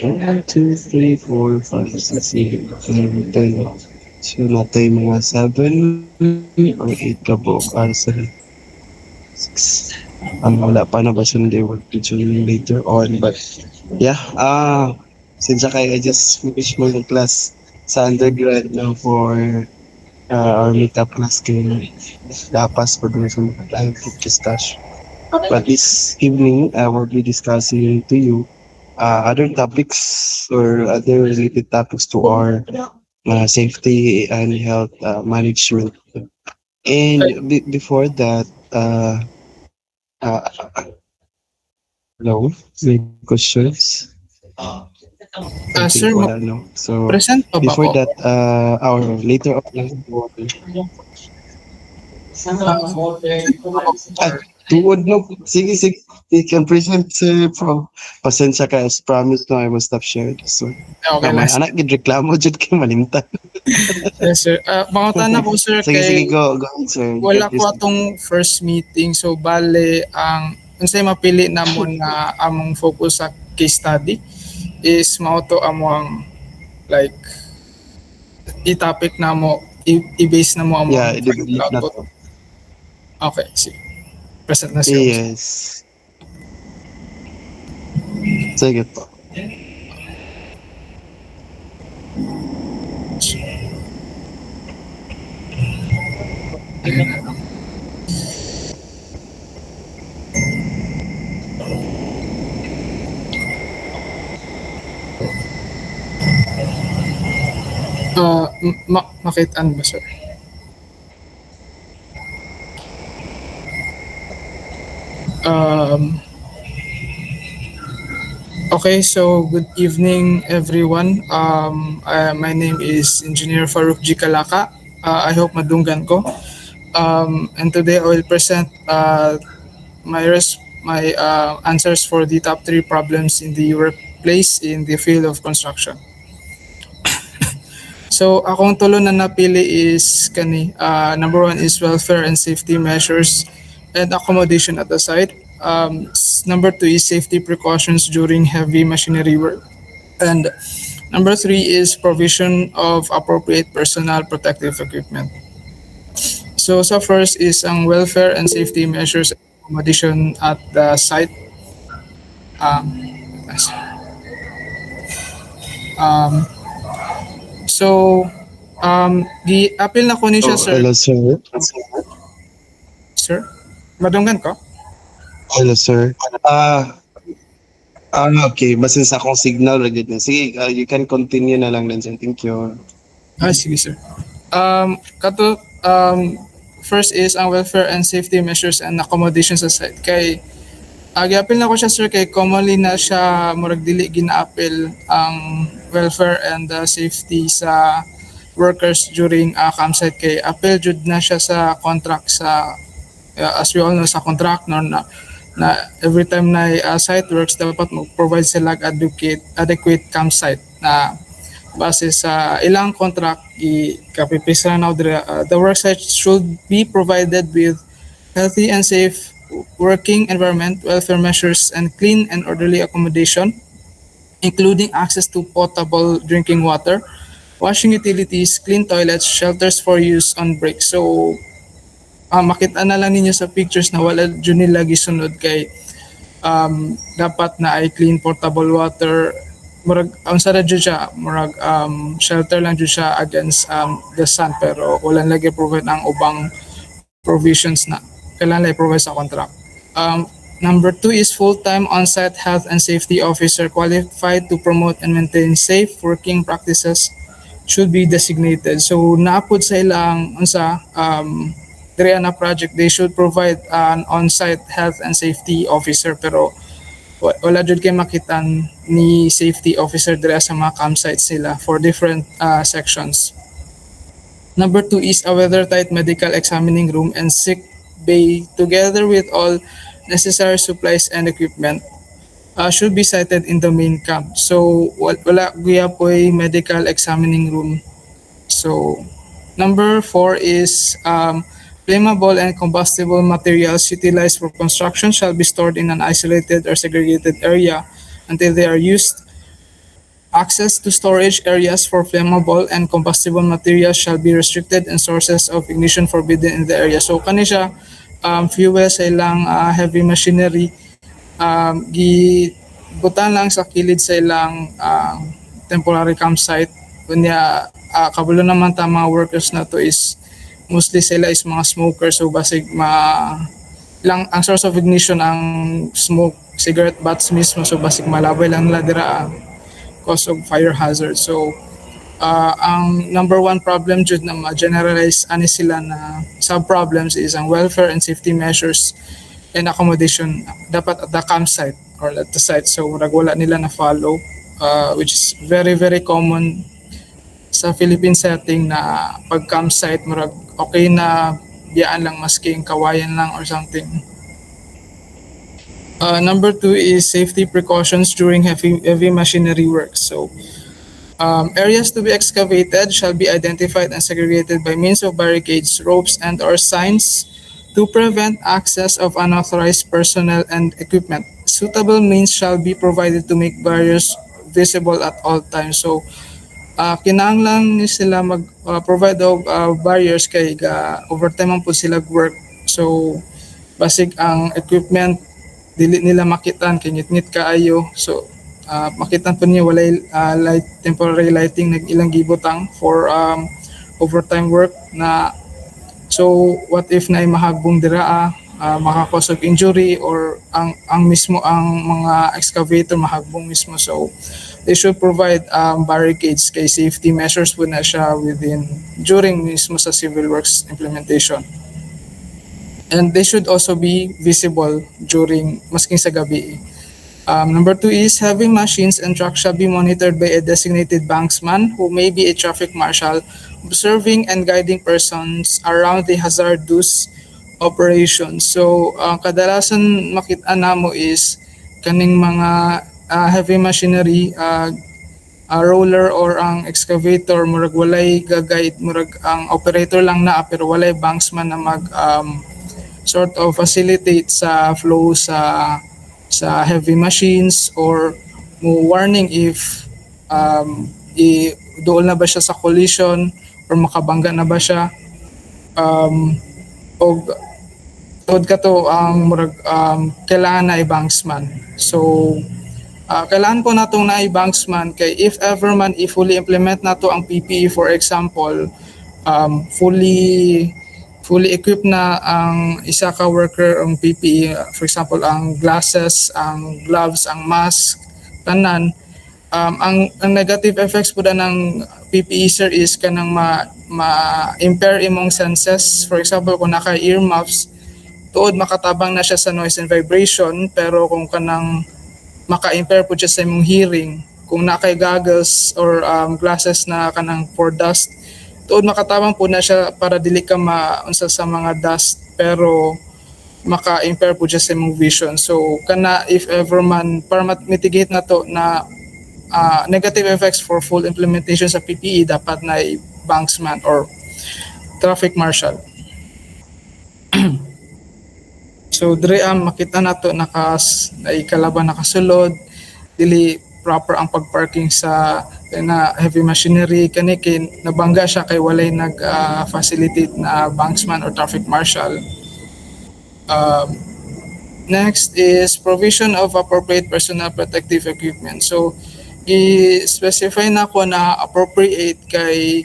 1, 2, 3, 4, 5, 6, 7, 8, 9, 10. So, natay mga 7 or 8 ka po para sa 6. Wala pa na ba Sunday work teaching later on, but yeah, since I just finished my class sa undergrad now for our makeup class kay dapas for doon sa mga client discussion. But this evening, I will be discussing to you other topics or other related topics to our safety and health management. And before that, uh, hello, any questions? I think Sir, wala, no? So, present pa ba before ko? that, our later on, ah, tuod no. Sige, sige. You can present, sir, from pasensya ka as promised no, I will stop sharing this one. Okay lang, Kamay, sir. anak, gid reklamo dyan kay malimtan. Yes, sir. Pangutan na ko, sir, Sige, sige, kay go ahead, sir. You can wala ko present. atong first meeting. So, bale, ang unsay mapili na mo na among focus sa case study is mao to among like i-topic na mo, i-base na mo Yeah, among final i-develop na output. to. Okay, sige. Present na siya. Yes. Sige po. Makitaan ba, sir? Um, Okay, so good evening, everyone. My name is Engineer Farouk G. Kalaka. I hope madunggan ko. And today I will present my answers for the top three problems in the workplace in the field of construction. So akong tulo na napili is kani number one is welfare and safety measures and accommodation at the site. Number two is safety precautions during heavy machinery work. And number three is provision of appropriate personal protective equipment. So first is ang welfare and safety measures and accommodation at the site. Yes. Um, so gi-appeal na ko ni siya, Oh, sir. hello, sir. Sir? Madunggan ko? Hello, sir. Okay. Basin sa akong signal, ragid na. Sige, you can continue na lang din, sir. Thank you. Sige, sir. Kato, first is ang welfare and safety measures and accommodation sa site. Kay, gi-appeal na ko siya, sir, kay commonly na siya murag dili gina-appeal ang welfare and safety sa workers during campsite. Kay appeal jud na siya sa contract sa as we all know sa contract no, na every time na site works dapat mag-provide sila adequate campsite na base sa ilang contract ikapipisa na the work site should be provided with healthy and safe working environment, welfare measures, and clean and orderly accommodation, including access to potable drinking water, washing utilities, clean toilets, shelters for use on break. So, makita na lang ninyo sa pictures na wala dyan nila gisunod kay dapat na ay clean portable water. Murag, ang sada dyan siya, murag shelter lang dyan siya against the sun pero wala lagi provide ang ubang provisions na kailangan lang i-provide sa contract. Number two is full-time on-site health and safety officer qualified to promote and maintain safe working practices should be designated. So naapod sa ilang unsa diri na project they should provide an on-site health and safety officer pero wala jud kay makitan ni safety officer diri sa mga campsites sila for different sections. Number two is a weather-tight medical examining room and sick bay together with all necessary supplies and equipment should be sited in the main camp. So wala guya po medical examining room. So number four is flammable and combustible materials utilized for construction shall be stored in an isolated or segregated area until they are used access to storage areas for flammable and combustible materials shall be restricted and sources of ignition forbidden in the area. So kani siya fuel sa ilang heavy machinery gibutan lang sa kilid sa ilang temporary campsite. Kunya kabalo naman ta mga workers na to is mostly sila is mga smokers, so basig lang ang source of ignition ang smoke cigarette butts mismo, so basig malabay lang nila dira ang cause of fire hazard. So ang number one problem jud na ma-generalize ani sila na sub-problems is ang welfare and safety measures and accommodation dapat at the campsite or at the site. So murag wala nila na follow, which is very very common sa Philippine setting na pag campsite murag okay na biyaan lang masking kawayan lang or something. Number two is safety precautions during heavy machinery work. So areas to be excavated shall be identified and segregated by means of barricades, ropes, and or signs to prevent access of unauthorized personnel and equipment. Suitable means shall be provided to make barriers visible at all times. So kinahanglan ni sila mag-provide og barriers kay overtime man po sila work. So basig ang equipment dili nila makitan kay ngit-ngit kaayo. So makitan po niya walay temporary lighting nag ilang gibutang for overtime work na. So what if na mahagbong dira maka-cause of injury or ang mismo ang mga excavator mahagbong mismo. So they should provide barricades kay safety measures po na siya during mismo sa civil works implementation. And they should also be visible during masking sa gabi. Number two is heavy machines and trucks shall be monitored by a designated banksman who may be a traffic marshal observing and guiding persons around the hazardous operations. So kadalasan makita namo is kaning mga heavy machinery, roller or ang excavator murag walay ga-guide, murag ang operator lang na pero walay banksman na mag sort of facilitate sa flow sa heavy machines or mo warning if dool na ba siya sa collision or makabangga na ba siya, o tod ka to ang murag kailangan na i-banksman. So kailangan po natong na i-banksman kay if ever man fully implement nato ang PPE, for example, fully equipped na ang isa ka worker ang PPE, for example ang glasses, ang gloves, ang mask, tanan, ang negative effects po ng PPE sir is kanang ma-impair imong senses. For example kung naka earmuffs, tuod makatabang na siya sa noise and vibration, pero kung kanang maka-impair po siya sa imong hearing. Kung naka goggles or glasses na kanang for dust, tuod makatabang po na siya para dili ka maunsa sa mga dust, pero maka-impair po siya sa imong vision. So kana if ever man para mitigate na to na negative effects for full implementation sa PPE, dapat na banksman or traffic marshal. So dire makita nato kalaban nakasulod, dili proper ang pagparking sa na heavy machinery, kani kay nabangga siya kay walay nag-facilitate na banksman or traffic marshal. Next is provision of appropriate personal protective equipment. So i-specify na ko na appropriate kay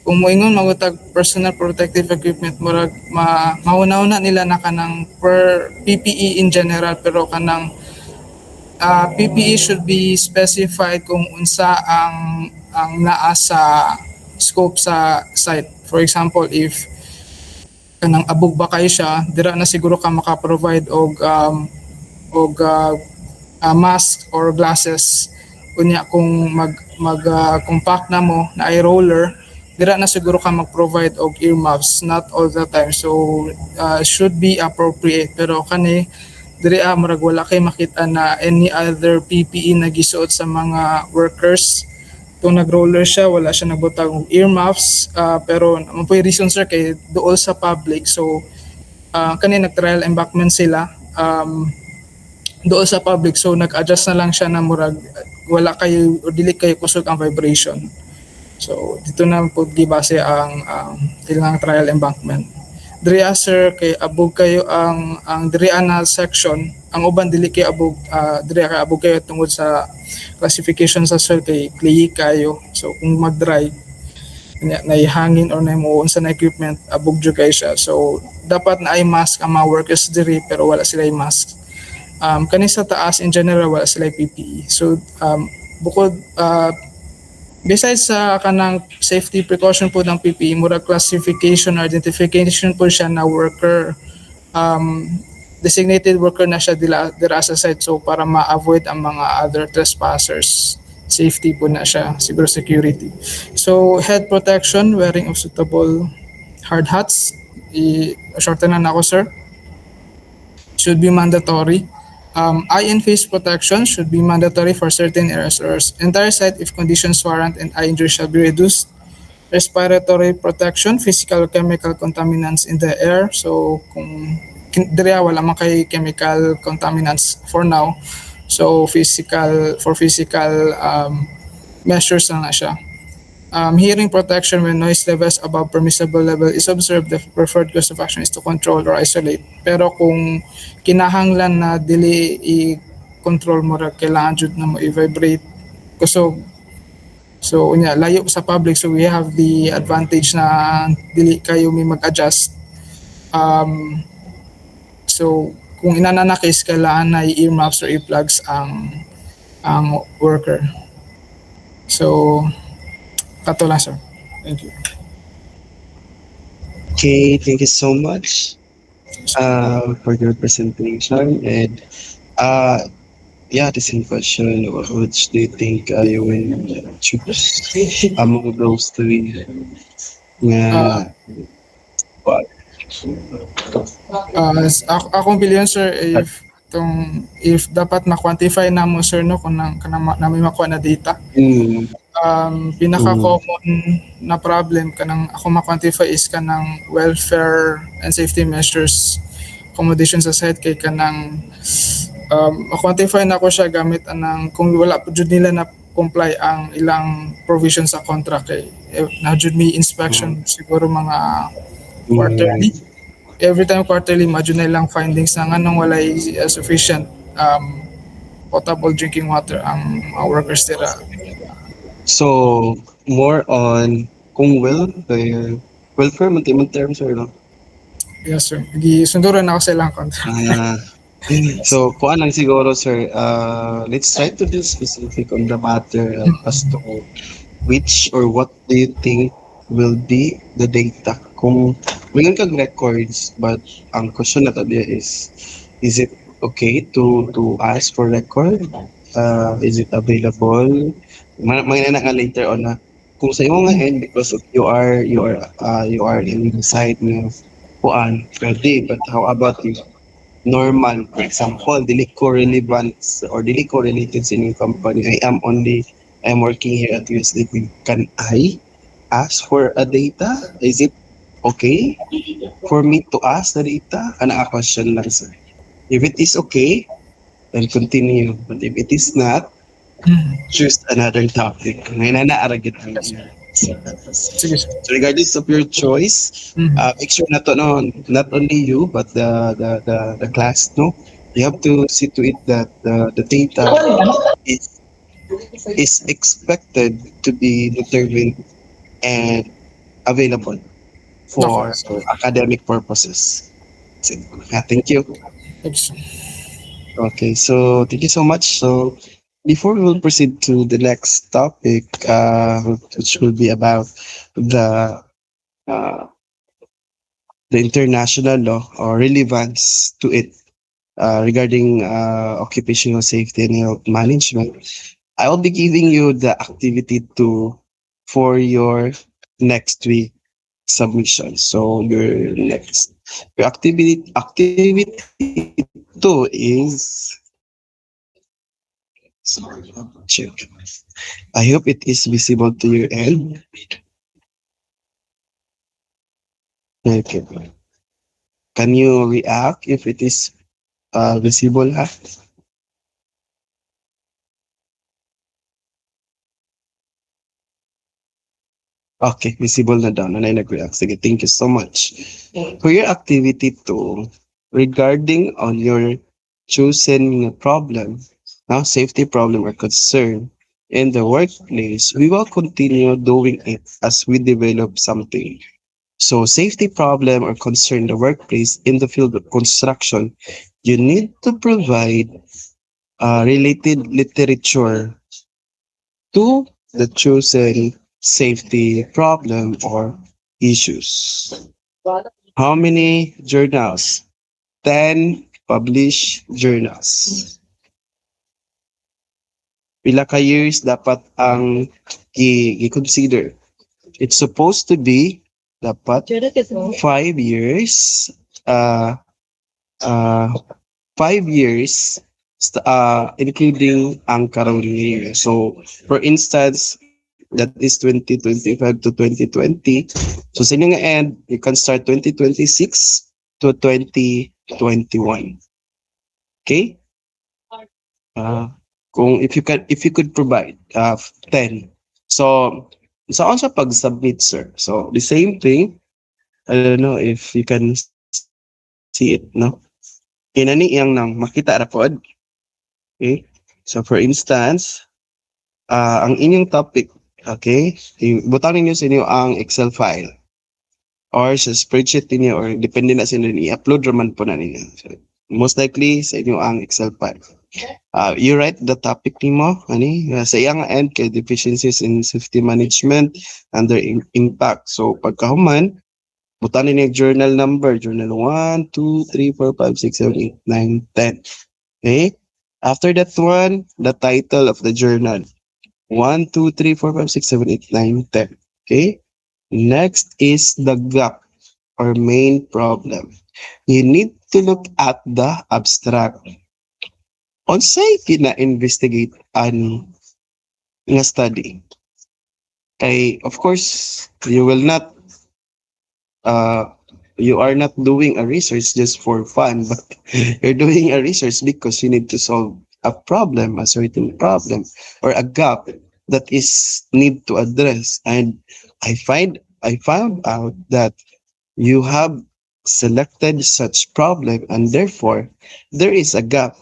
kung moingon magutag personal protective equipment murag mauna-una nila na kanang per PPE in general, pero kanang PPE should be specified kung unsa ang naa sa scope sa site. For example, if kanang abog ba kayo siya, dira na siguro ka maka-provide og mask or glasses. Kunya kung compact na mo na eye roller, dira na siguro ka mag-provide og earmuffs, not all the time. So should be appropriate, pero kani diri murag wala kay makita na any other PPE na gisuot sa mga workers. Kung nag-roller siya, wala siya nagbutang og earmuffs, pero mapoy reason sir kay duol sa public. So kani nag-trial embankment sila doon sa public, so nag-adjust na lang siya na murag wala kayo o dili kayo kusog ang vibration. So dito na po gibase ang ilang trial embankment. Diri sir kay abog kayo ang diri na section, ang uban dili kay abog diri kay abog kayo tungod sa classification sa soil kay clay kayo. So kung mag-dry naihangin or naimuon sa na equipment abog jud kay siya. So dapat na ay mask ang mga workers diri pero wala sila ay mask. Kani sa taas in general wala sila PPE. So bukod besides sa kanang safety precaution po ng PPE, mura classification or identification po siya na worker, designated worker na siya dira sa site, so para ma-avoid ang mga other trespassers. Safety po na siya, siguro security. So head protection, wearing of suitable hard hats, i-shorten na ako sir, should be mandatory. Eye and face protection should be mandatory for certain areas or entire site if conditions warrant and eye injury shall be reduced. Respiratory protection, physical or chemical contaminants in the air. So kung diri wala man kay chemical contaminants for now. So physical measures na siya. Hearing protection when noise levels above permissible level is observed, the preferred course of action is to control or isolate. Pero kung kinahanglan na dili i-control mo ra, kailangan jud na mo i-vibrate kusog. So unya layo sa public, so we have the advantage na dili kayo may mag-adjust. So kung inana na case, kailangan na i-earmuffs or earplugs ang worker. So kato lang sir. Thank you. Okay, thank you so much for your presentation. And yeah, the same question, which do you think you will choose among those three? Yeah. What? Akong bilyon sir, if dapat ma-quantify na mo sir no kung namin makuha na data. Mm. Pinaka-common na problem kanang ako ma-quantify is kanang welfare and safety measures, accommodation sa site, kay kanang ma-quantify na ko siya gamit anang kung wala po jud nila na comply ang ilang provision sa contract, kay na jud may inspection siguro mga quarterly. Every time quarterly madyo na ilang findings na nganong walay sufficient potable drinking water ang mga workers nila. So, more on kung welfare man term sir, no? Yes sir, gisunduran na ako sa ilang contract. So, kuan lang siguro sir, let's try to be specific on the matter as to which or what do you think will be the data. Kung mayroon kang records, but ang question na tabi is it okay to ask for record? Is it available? Mga na nga later on na kung sa imo nga end, because of you are in the side ng kuan, pwede. But how about you? Normal, for example, dili ko relevant or dili ko related sa inyong company. I am working here at USDP. Can I ask for a data? Is it okay for me to ask the data? Ana a question lang sir. If it is okay, then continue. But if it is not, choose another topic. May nanaaragit ang Sige sir. So regardless of your choice, make sure not only you but the class, no, you have to see to it that the data is expected to be determined and available for academic purposes. So, thank you. Thanks. Okay, so thank you so much. So before we will proceed to the next topic, which will be about the uh, the international law or relevance to it regarding occupational safety and health management, I will be giving you the activity for your next week submission. So your activity two is, sorry, check. I hope it is visible to your end. Okay. Can you react if it is visible? Okay, visible na daw. Nanay nag-react. Sige, thank you so much. For your activity 2, regarding on your chosen problem, now safety problem or concern in the workplace, we will continue doing it as we develop something. So safety problem or concern in the workplace in the field of construction, you need to provide related literature to the chosen safety problem or issues. How many journals? 10 published journals. Pila ka years dapat ang i-consider? It's supposed to be dapat 5 years, uh, uh, 5 years, including ang karong year. So, for instance, that is 2025 to 2020. So, sa inyong end, you can start 2026 to 2021. Okay? Uh, kung if you could provide 10. So, sa on sa pag-submit, sir. So, the same thing. I don't know if you can see it, no? Inani iyang nang makita ra pod. Okay? So, for instance, ang inyong topic, okay? Butang ninyo sa inyo ang Excel file or sa spreadsheet ninyo or depende na sa inyo, i-upload raman po na ninyo. So, most likely sa inyo ang Excel file. You write the topic nimo, ani, sa iyang end kay deficiencies in safety management and their impact. So, pagkahuman, butang ninyo yung journal number, journal 1, 2, 3, 4, 5, 6, 7, 8, 9, 10. Okay? After that one, the title of the journal. 1, 2, 3, 4, 5, 6, 7, 8, 9, 10. Okay? Next is the gap or main problem. You need to look at the abstract. Unsay kina-investigate nga study? Kay, of course, uh, you are not doing a research just for fun, but you're doing a research because you need to solve a problem, a certain problem, or a gap that is need to address. And I found out that you have selected such problem, and therefore there is a gap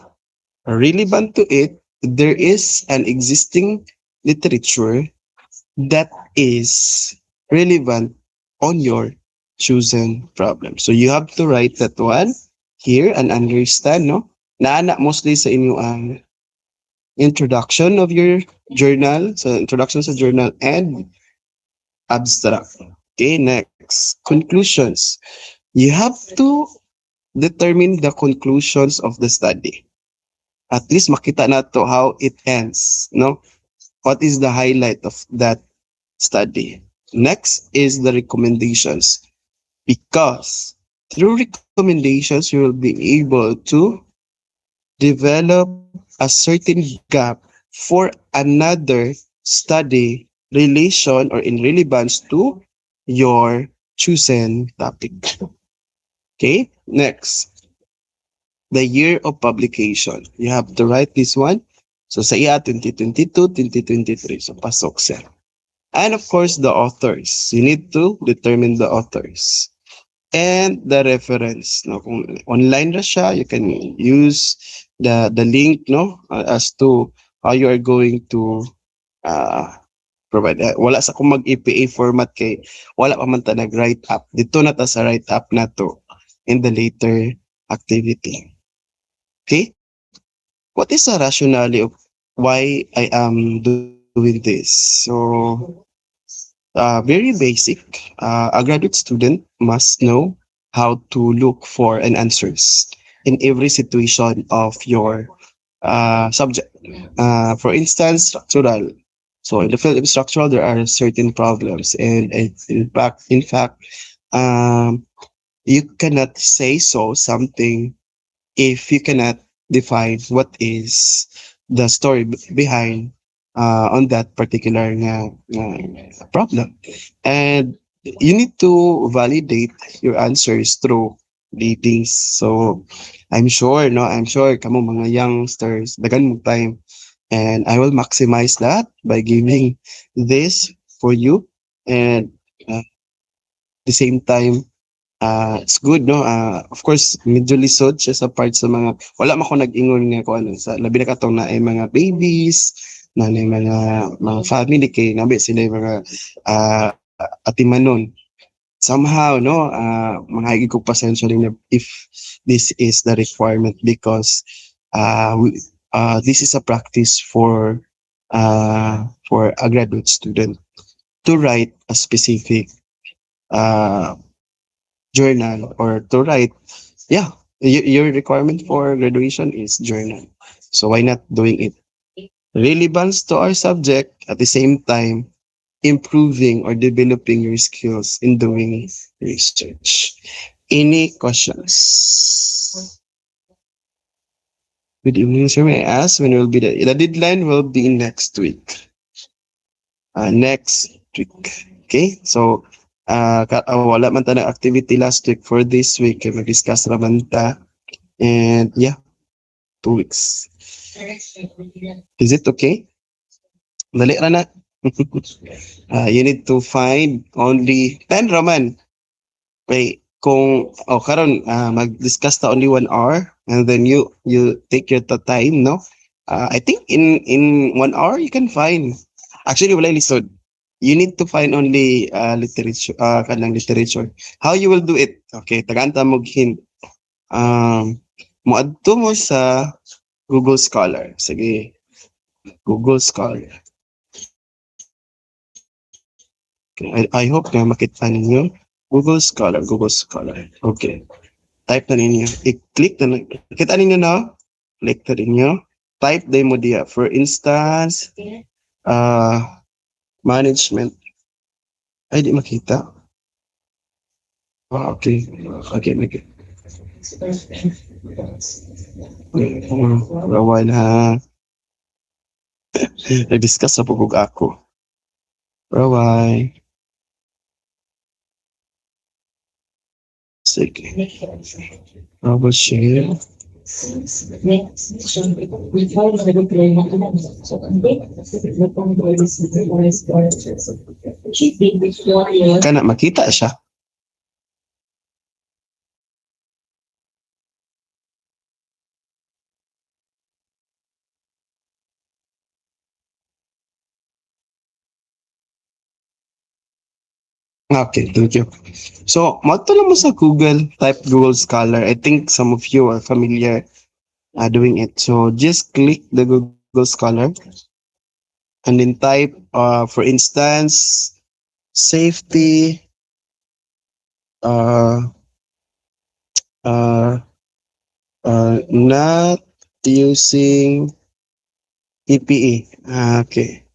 relevant to it. There is an existing literature that is relevant on your chosen problem. So you have to write that one here and understand, no? Naana mostly sa inyo ang introduction of your journal, so introduction sa journal and abstract. Okay, next, conclusions. You have to determine the conclusions of the study. At least makita na to how it ends, no? What is the highlight of that study? Next is the recommendations, because through recommendations you will be able to develop a certain gap for another study relation or in relevance to your chosen topic. Okay, next, the year of publication. You have to write this one. So sa iya 2022, 2023. So pasok sir. And of course, the authors. You need to determine the authors. And the reference. No? Kung online na siya, you can use the link, no, as to how you are going to uh, provide. Wala sa kung mag-EPA format kay wala pa man ta nag-write up. Dito na ta sa write up na to in the later activity. Okay? What is the rationale of why I am doing this? So, very basic. A graduate student must know how to look for an answers in every situation of your subject. For instance, structural. So in the field of structural, there are certain problems, and in fact, um, you cannot say so something if you cannot define what is the story behind on that particular problem. And you need to validate your answers through readings. So I'm sure, no, I'm sure kamo mga youngsters, dagan mo time. And I will maximize that by giving this for you. and the same time, it's good, no? Of course, medyo lisod siya sa part sa mga, wala man ko nag-ingon nga ko ano, sa labi na katong na ay mga babies, na ay mga family, kay nabi sila yung mga atimanon. Somehow, no, mga higig ko pasensya rin if this is the requirement because this is a practice for a graduate student to write a specific uh, journal or to write, yeah, your requirement for graduation is journal. So why not doing it? Relevance to our subject at the same time improving or developing your skills in doing research. Any questions? Good evening, sir. May I ask when will be the deadline will be next week. Next week. Okay, so wala man ta ng activity last week for this week. Kaya mag-discuss naman ta. And yeah, 2 weeks. Is it okay? Dali ra na. You need to find only 10 raman. Okay, kung karon mag-discuss ta only 1 hour and then you take your time, no? I think in 1 hour you can find. Actually, wala lisod. You need to find only literature, kanang literature. How you will do it? Okay, tagaanta mo hint. Moadto mo sa Google Scholar. Sige, Google Scholar. Okay, I hope na makita ninyo. Google Scholar, Google Scholar. Okay. Type na ninyo. I-click na. Kita ninyo na? Click na ninyo. Type na mo diya. For instance, management. Ay, di makita. Okay. Okay, okay. Rawan ha. Nag-discuss sa pugog ako. Rawan. Sige. Rawan share. Kana makita siya. Okay, thank you. So, matulong mo sa Google, type Google Scholar. I think some of you are familiar doing it. So, just click the Google Scholar and then type, for instance, safety, not using PPE. Okay.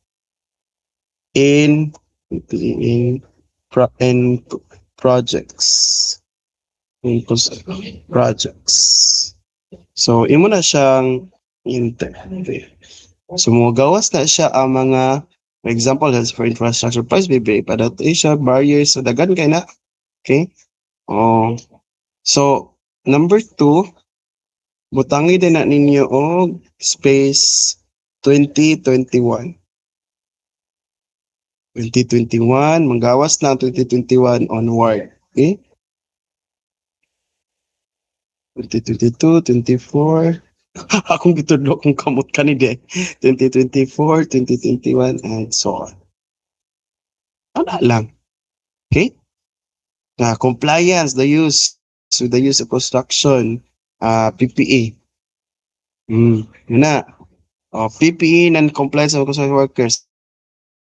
In projects. In projects. So, imo na siyang so, gawas na siya ang mga, for example, that's for infrastructure price, BBA, adaptation, barriers, so dagan kay na. Okay? So, number 2, butangi din na ninyo og space 2021. 2021, manggawas na 2021 onward. Okay? 2022, 24. Akong gitudlo kung kamot ka ni de. 2024, 2021, and so on. Ano lang. Okay? Compliance, the use of construction, PPE. Yun na. PPE and compliance of construction workers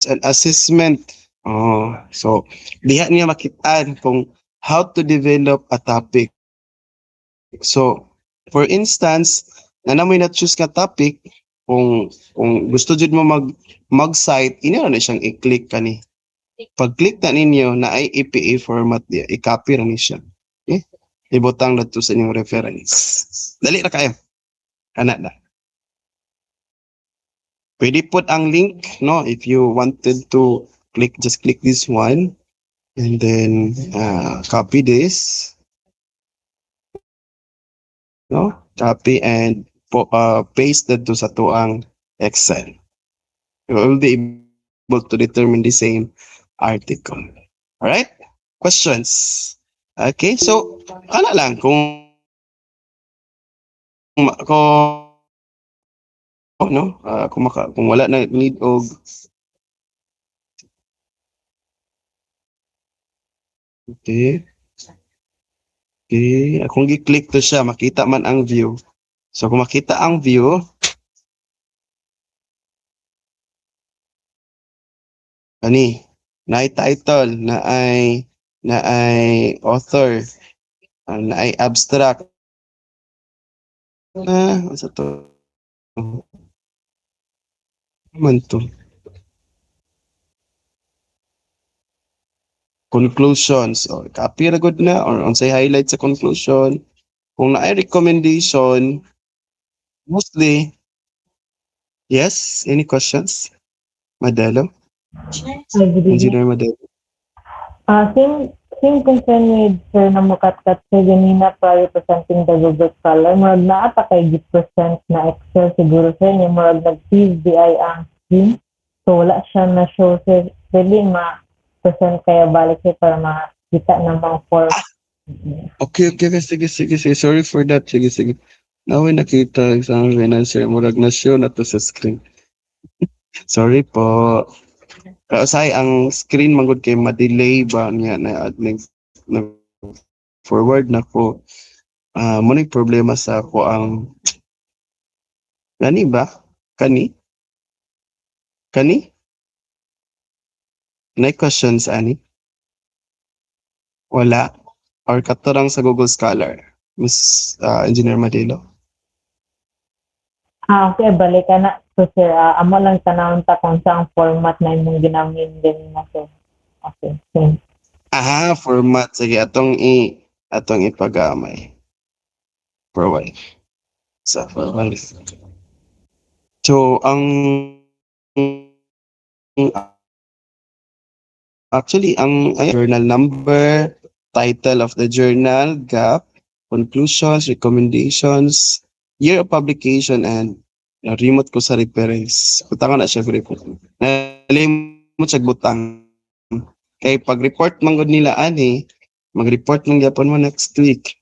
and assessment. So, diha niya makitaan kung how to develop a topic. So, for instance, namoy na choose ka topic, kung gusto jud mo mag-cite, ina na siyang i-click kani. Pag-click na ninyo na ay EPA format diya, i-copy ra ni siya. Okay? Ibutang na to sa inyong reference. Dali na kayo. Kana na. Pwede put ang link, no? If you wanted to click, just click this one. And then copy this. No? Copy and paste that to sa tuang Excel. You will be able to determine the same article. Alright? Questions? Okay, so, ano lang, kung no, kung wala na need og okay, okay, kung gi-click to siya, makita man ang view. So, kung makita ang view, ani, na title, na ay author, na ay abstract, ano to? Ano man to? Conclusions, or copy ra gud na, or unsay highlight sa conclusion. Kung na ay recommendation, mostly, yes, any questions? Madelo? Good evening. Engineer Madelo? Same concern with Sir na mukatkat sa ganina prior presenting the Google Scholar. Murag naa pa kay gi-present na Excel siguro sir niya murag nag-freeze di ay ang screen. So wala siya na show sir. Pwede ma-present kaya balik sir para makita na mga form. Okay, okay, okay, sige. Sorry for that. Sige. Naway nakita sa akin na sir, murag na show na to sa screen. Sorry po. Kasi ang screen manggod kay ma-delay ba niya na forward na ko. Mo problema sa ako ang Kani ba? Kani? Kani? May questions, ani? Wala? Or katurang sa Google Scholar? Miss Engineer Madilo? Okay, balik ka na. So sir, amo lang tanawon ta kung saang format na imong ginamit din na sir. Okay, thanks. Format. Sige, atong ipagamay. Provide. Sa format. So, actually, journal number, title of the journal, gap, conclusions, recommendations, year of publication, and remote ko sa reference. Butangan na siya report. Nalimot siya butang. Kay pag-report manggod nila ani, mag-report man gyapon mo next week.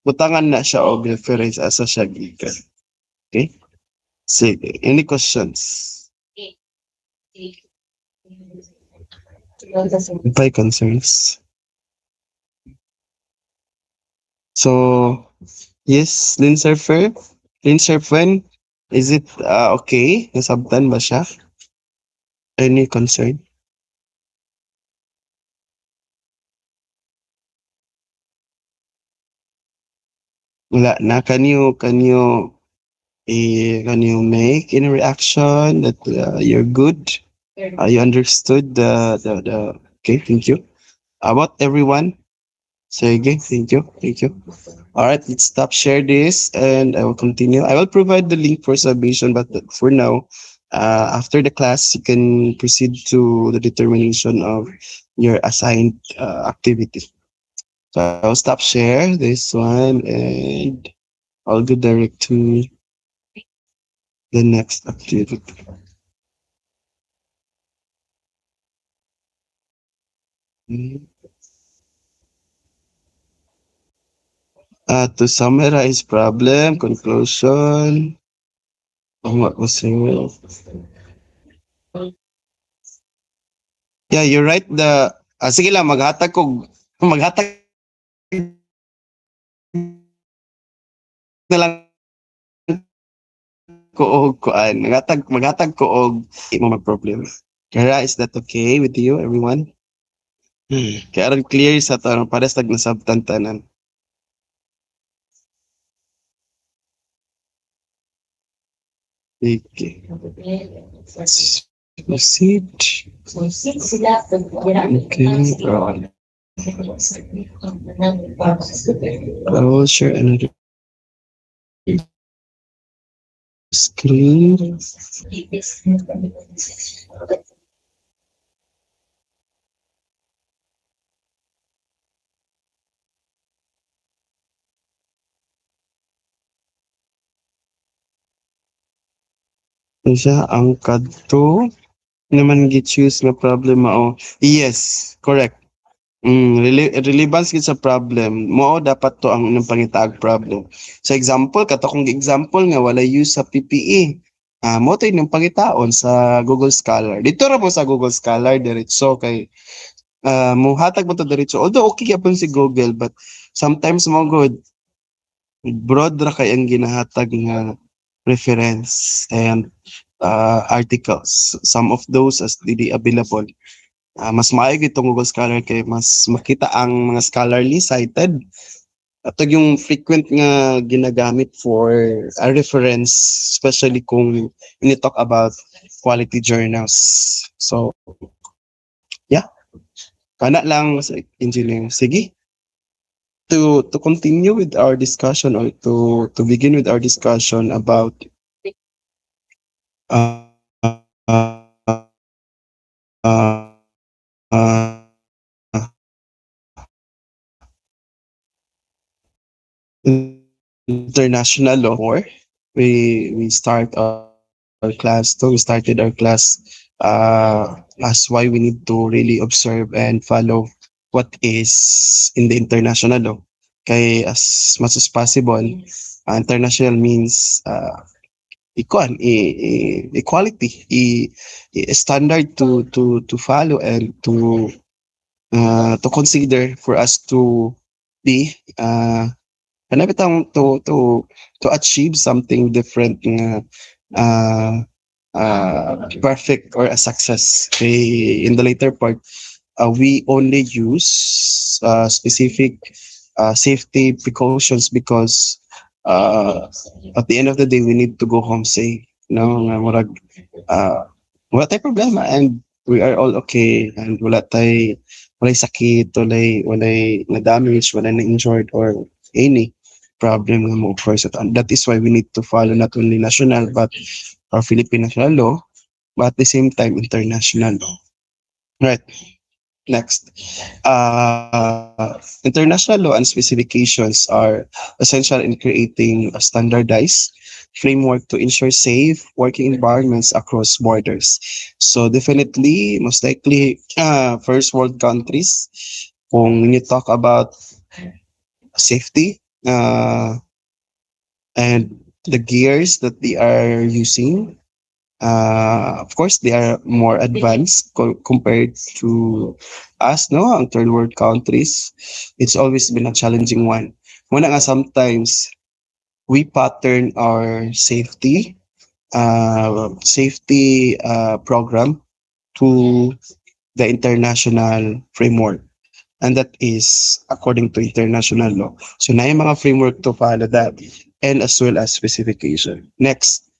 Butangan na siya og reference asa siya gikan. Okay? Sige. Any questions? By concerns. So, yes, Linsurfer. Linsurfen, is it okay? Nasabtan ba siya? Any concern? Wala na. Can you make any reaction that you're good? You understood the okay, thank you. About everyone? Sige, thank you. All right, let's stop share this and I will continue. I will provide the link for submission, but for now, after the class, you can proceed to the determination of your assigned activity. So I'll stop share this one and I'll go direct to the next activity. To summarize problem, conclusion, what was it? Yeah, you're right. Sige lang, maghatag na lang ko og kuan. Maghatag ko og mo mag-problem. Kaya is that okay with you, everyone? Kaya ron clear sa to, pares tag nasabtan tanan. Okay. Let's proceed. Okay. I will share another screen. Isa ang kadto naman gi-choose nga problem mao. Yes, correct. Relevance gid sa problem mo dapat to ang inyong pangitaag problem. Sa example kato kung example nga wala use sa PPE. Mo to inyong pangitaon sa Google Scholar. Dito ra po sa Google Scholar diretso kay muhatag mo to diretso. Although okay gyapon si Google but sometimes mo good broad ra kay ang ginahatag nga reference and articles. Some of those as di available. Mas maayo itong Google Scholar kay mas makita ang mga scholarly cited at yung frequent nga ginagamit for a reference, especially kung ini-talk about quality journals. So, yeah, kana lang sa engineering. Sige, to continue with our discussion or to begin with our discussion about uh, uh, uh, uh, international law or we start our class so we started our class as why we need to really observe and follow what is in the international law kay as much as possible international means equality standard to follow and to consider for us to be hanapit ang to achieve something different nga perfect or a success. Okay, in the later part, we only use specific safety precautions because uh, at the end of the day, we need to go home safe. No, nga murag wala tay problema and we are all okay and walay sakit, walay na damage, walay na injured or any problem nga mo occur sa taon. That is why we need to follow not only national but our Philippine national law, but at the same time international law. Right. Next. International law and specifications are essential in creating a standardized framework to ensure safe working environments across borders. So definitely, most likely, first world countries, kung you talk about safety, and the gears that they are using. Of course, they are more advanced compared to us, no? Ang third world countries, it's always been a challenging one. Muna nga sometimes we pattern our safety program to the international framework. And that is according to international law. So na yung mga framework to follow that and as well as specification. Next,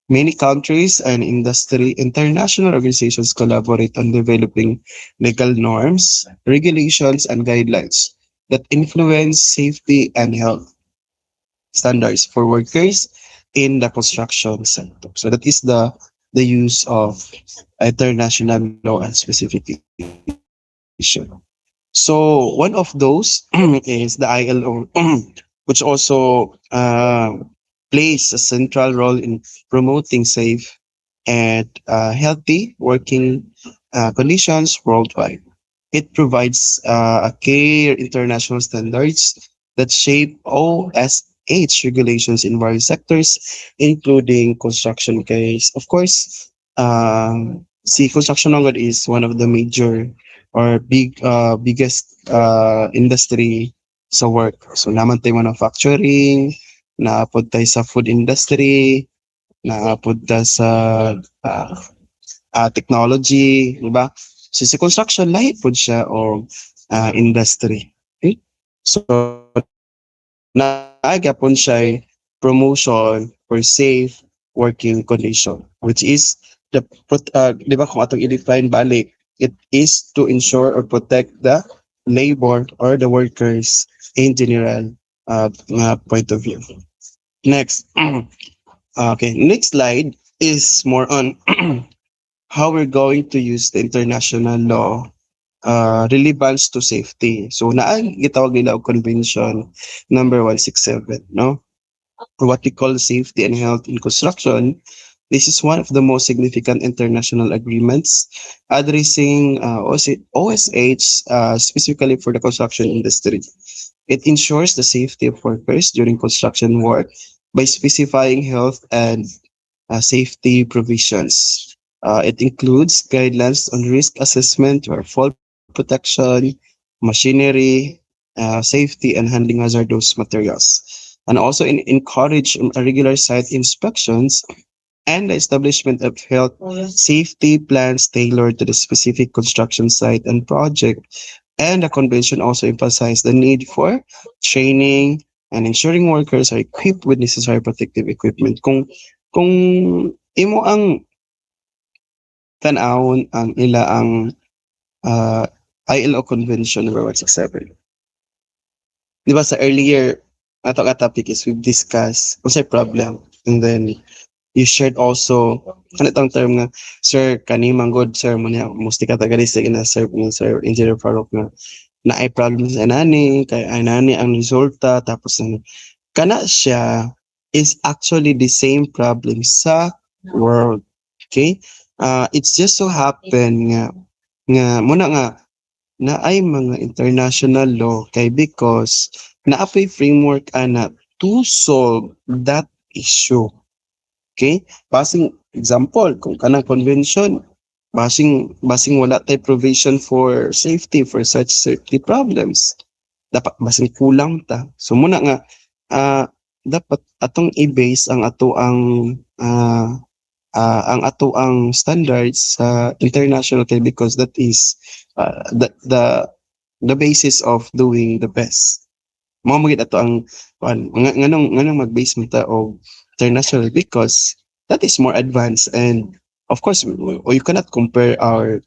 many countries and international organizations collaborate on developing legal norms, regulations, and guidelines that influence safety and health standards for workers in the construction sector. So that is the use of international law and specification. So one of those is the ILO, which also plays a central role in promoting safe and healthy working conditions worldwide. It provides a clear international standards that shape OSH regulations in various sectors, including construction case. Of course, see, construction agad is one of the major or biggest industry sa work. So naman tayo manufacturing, naapod tayo sa food industry, naapod tayo sa technology, di ba? So sa construction, lahi po siya o industry. Okay? So naagapon siya promotion for safe working condition, which is di ba kung atong i-define balik, it is to ensure or protect the labor or the workers in general point of view. Next, okay, next slide is more on how we're going to use the international law relevance to safety. So naang gitawag nila og convention number 167, no? What we call safety and health in construction. This is one of the most significant international agreements addressing OSH specifically for the construction industry. It ensures the safety of workers during construction work by specifying health and safety provisions. It includes guidelines on risk assessment or fall protection, machinery, safety, and handling hazardous materials. And also encourage regular site inspections and the establishment of health safety plans tailored to the specific construction site and project. And the convention also emphasized the need for training and ensuring workers are equipped with necessary protective equipment. Kung imo ang tan-awon ang ila ang uh, ILO Convention number 167. Di ba sa earlier ato ka topic is we've discussed kung sa'y problem, and then you shared also ano itong term nga, sir, kani manggod sir mo niya musti ka tagali sa sir ni sir Engineer Farouk nga na ay problem sa nani kay ay nani ang resulta tapos kana siya is actually the same problem sa world. Okay? It's just so happen nga muna nga na ay mga international law kay because naapay framework ana to solve that issue. Okay? Basing example, kung kanang convention, basing wala tay provision for safety for such safety problems. Dapat basing kulang ta. So muna nga dapat atong i-base ang ato ang standards sa international kay because that is the basis of doing the best. Mao mo gid ato ang nganong mag-base mo ta og international because that is more advanced, and of course you cannot compare our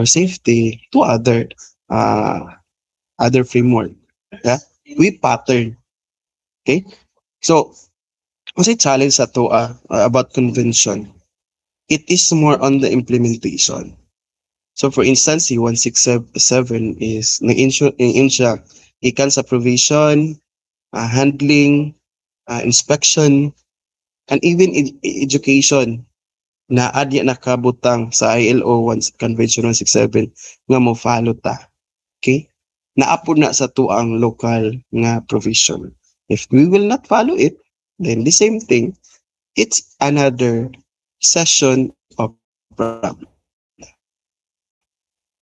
safety to other framework. Yeah, we pattern. Okay, so kung say challenge sa to about convention, it is more on the implementation. So for instance, si 167 is siya ikan sa provision, handling, inspection, and even education na adya nakabutang sa ILO Convention 167 nga mo follow ta. Okay? Naapod na sa tuang local nga provision. If we will not follow it, then the same thing, it's another session of problem.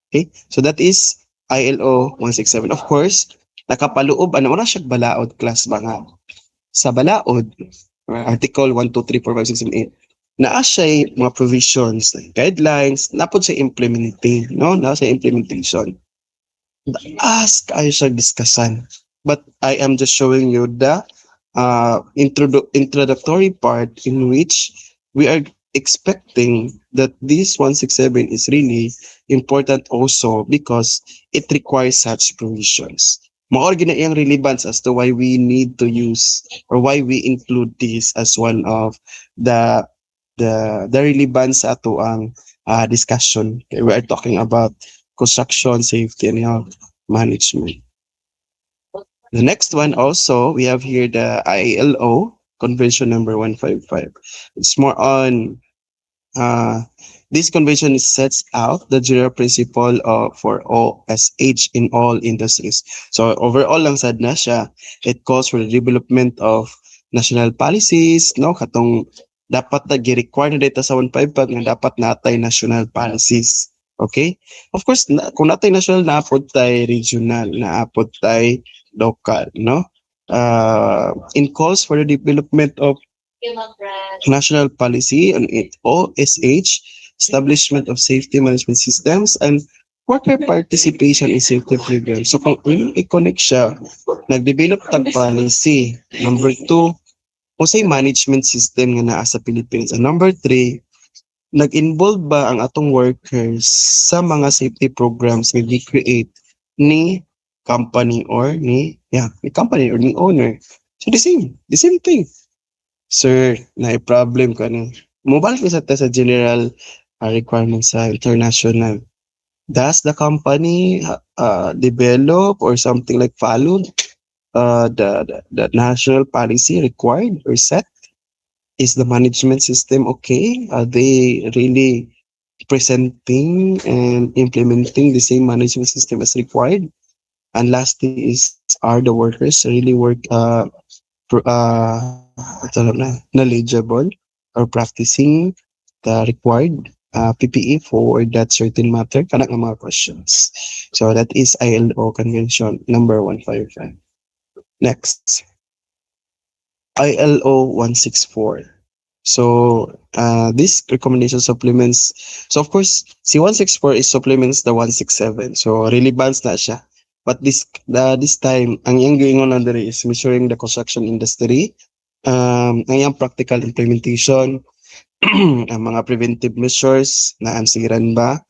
Okay? So that is ILO 167. Of course, nakapaloob ano na siya balaod class ba nga. Sa balaod, Article 1, 2, 3, 4, 5, 6, 7, 8, naa siya mga provisions, guidelines, napod sa implementing, no? Na sa implementation. Ask kayo siya discussan. But I am just showing you the introductory part in which we are expecting that this 167 is really important also because it requires such provisions. Maor gina iyang relevance as to why we need to use or why we include this as one of the relevance sa ato ang discussion. Okay, we are talking about construction safety and health management. The next one also, we have here the ILO Convention number 155. It's more on this convention sets out the general principle for OSH in all industries. So overall lang sad na siya, it calls for the development of national policies, no? Katong dapat na gi-require na data sa 155 nga dapat natay national policies. Okay? Of course, kung natay national, naapod tay regional, naapod tay local, no? In calls for the development of national policy on OSH, establishment of safety management systems, and worker participation in safety programs. So kung i-connect siya, nag-develop tag policy. Number 2, kung say management system nga naa sa Philippines. And number 3, nag-involve ba ang atong workers sa mga safety programs nga gi-create ni company or ni company or ni owner. So the same thing. Sir, na problem ka na. Mobile ko sa general requirements sa international. Does the company develop or something like followed the national policy required or set? Is the management system okay? Are they really presenting and implementing the same management system as required? And lastly is, are the workers really knowledgeable or practicing the required PPE for that certain matter? Kana nga mga questions. So that is ILO Convention number 155. Next, ILO 164. So this recommendation supplements. So of course, si 164 is supplements the 167. So really balance na siya. But this time, ang iyang giingon na diri is measuring the construction industry, ang iyang practical implementation, ang mga preventive measures na ansiran ba,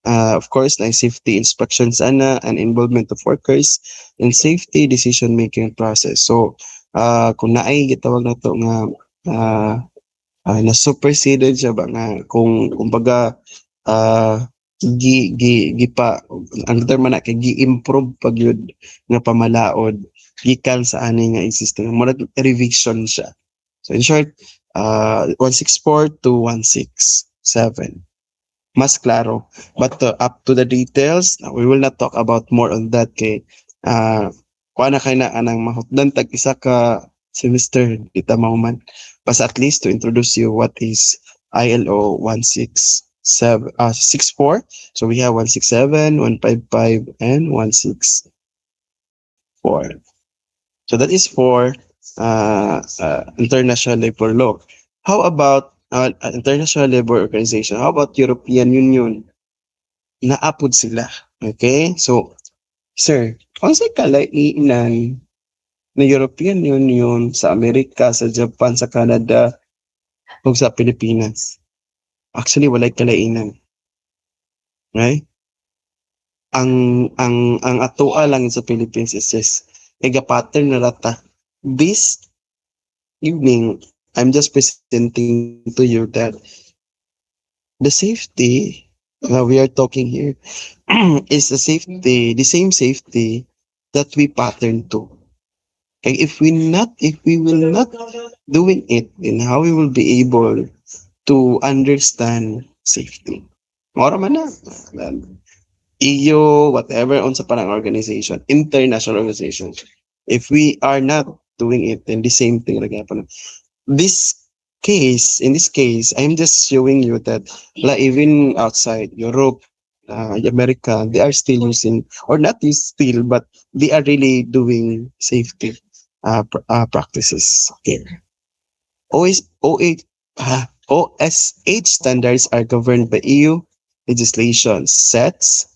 of course, na safety inspections ana and involvement of workers in safety decision making process. So kung naay gitawag na to nga uh, na superseded siya ba nga kung kumbaga ah gi pa ang term na kay gi-improve pag yun nga pamalaod gikan sa ani nga existing mo revision siya. So in short, 164 to 167. Mas klaro. But up to the details, we will not talk about more on that kay kuha na kay na anang mahutdan tag isa ka semester kita mauman. But at least to introduce you what is ILO 64. So we have 167, 155, and 164. So that is for international labor law. How about International Labor Organization? How about European Union? Naapod sila. Okay? So, sir, kung sa kalainan na European Union sa Amerika, sa Japan, sa Canada, o sa Pilipinas, actually, walay kalainan. Right? Ang atoa lang sa Philippines is just pattern na rata. This evening, I'm just presenting to you that the safety we are talking here is the same safety that we pattern to. Okay, if we will not doing it, then how we will be able to understand safety? Mora man na. EU, whatever, on sa parang organization, international organization. If we are not doing it, then the same thing like happen. In this case, I'm just showing you that like even outside Europe, America, they are still using, or not still, but they are really doing safety practices. Okay. OSH standards are governed by EU legislation, sets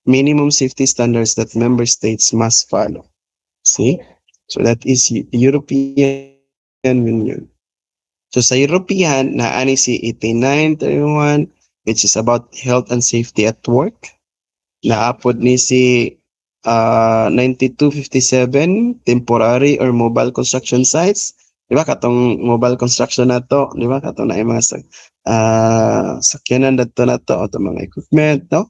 minimum safety standards that member states must follow. See? So that is European Union. So sa European, naani si 8931, which is about health and safety at work. Naapod ni si 9257, temporary or mobile construction sites. Di ba katong mobile construction na to, di ba katong na mga sakyanan na to, o mga equipment, no?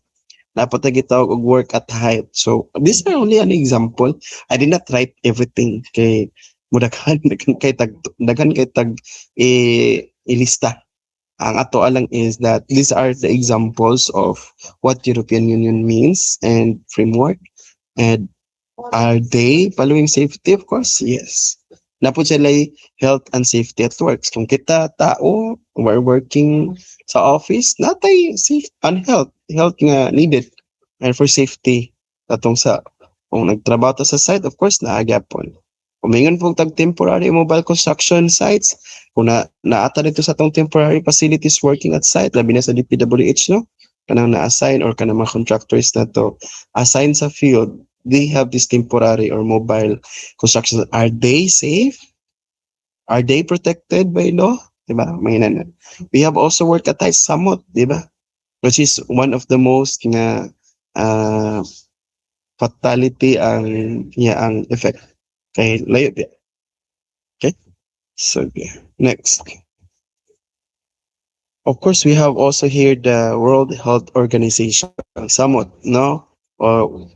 Dapat na gitawag og work at height. So these are only an example. I did not write everything kay mudaghan dagan kay tag ilista. Ang ato alang is that these are the examples of what European Union means and framework. And are they following safety? Of course, yes. Napod sila health and safety at work. Kung kita tao, we're working sa office, natay safe and health nga needed and for safety katong sa kung nagtrabaho ta sa site, of course naagapon. Kumingon pong tag temporary mobile construction sites, kung naata dito sa tong temporary facilities working at site, labi na sa DPWH, no? Kanang na-assign or kanang mga contractors na to assign sa field, they have this temporary or mobile construction. Are they safe? Are they protected by law? Diba? Mainan. We have also work at height samot, diba? Which is one of the most nga fatality ang effect. Okay, layo dia. Okay? So, next. Of course, we have also here the World Health Organization, samot, no? Or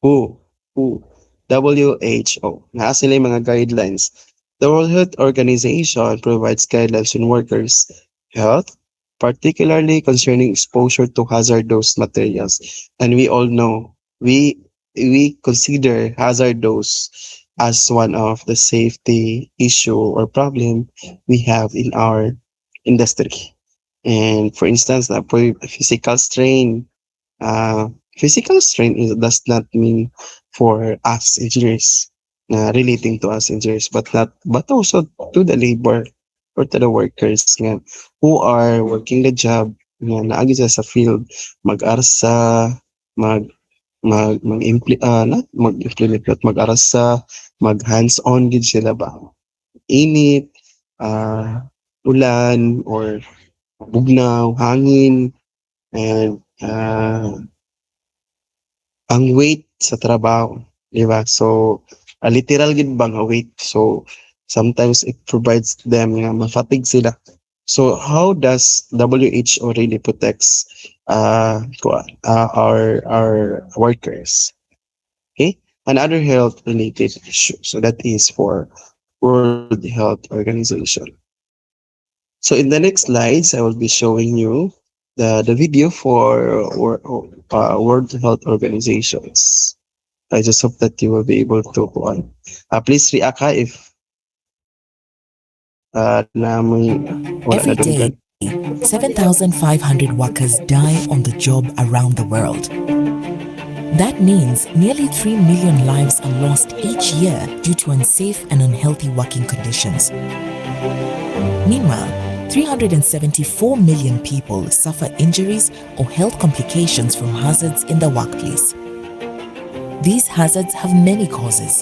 WHO, WHO. Naa sila yung mga guidelines. The World Health Organization provides guidelines on workers' health, particularly concerning exposure to hazardous materials. And we all know we consider hazardous as one of the safety issue or problem we have in our industry. And for instance, for physical strain, uh, does not mean for us injuries, relating to us injuries, but also to the labor or to the workers nga, who are working the job nga naagi sila sa field mag-arsa, mag mag-implement at mag-arasa, mag hands-on gid sila ba. Init, ulan or bugnaw, hangin, and ang weight sa trabaho, di ba? So, literal gid ba nga weight. So, sometimes it provides them nga ma-fatigue sila. So, how does WHO really protects our workers? Okay, another health related issue. So that is for World Health Organization. So in the next slides, I will be showing you the video for World Health Organizations. I just hope that you will be able to please react ha if na may wala na Every day, dunggan. 7,500 workers die on the job around the world. That means nearly 3 million lives are lost each year due to unsafe and unhealthy working conditions. Meanwhile, 374 million people suffer injuries or health complications from hazards in the workplace. These hazards have many causes.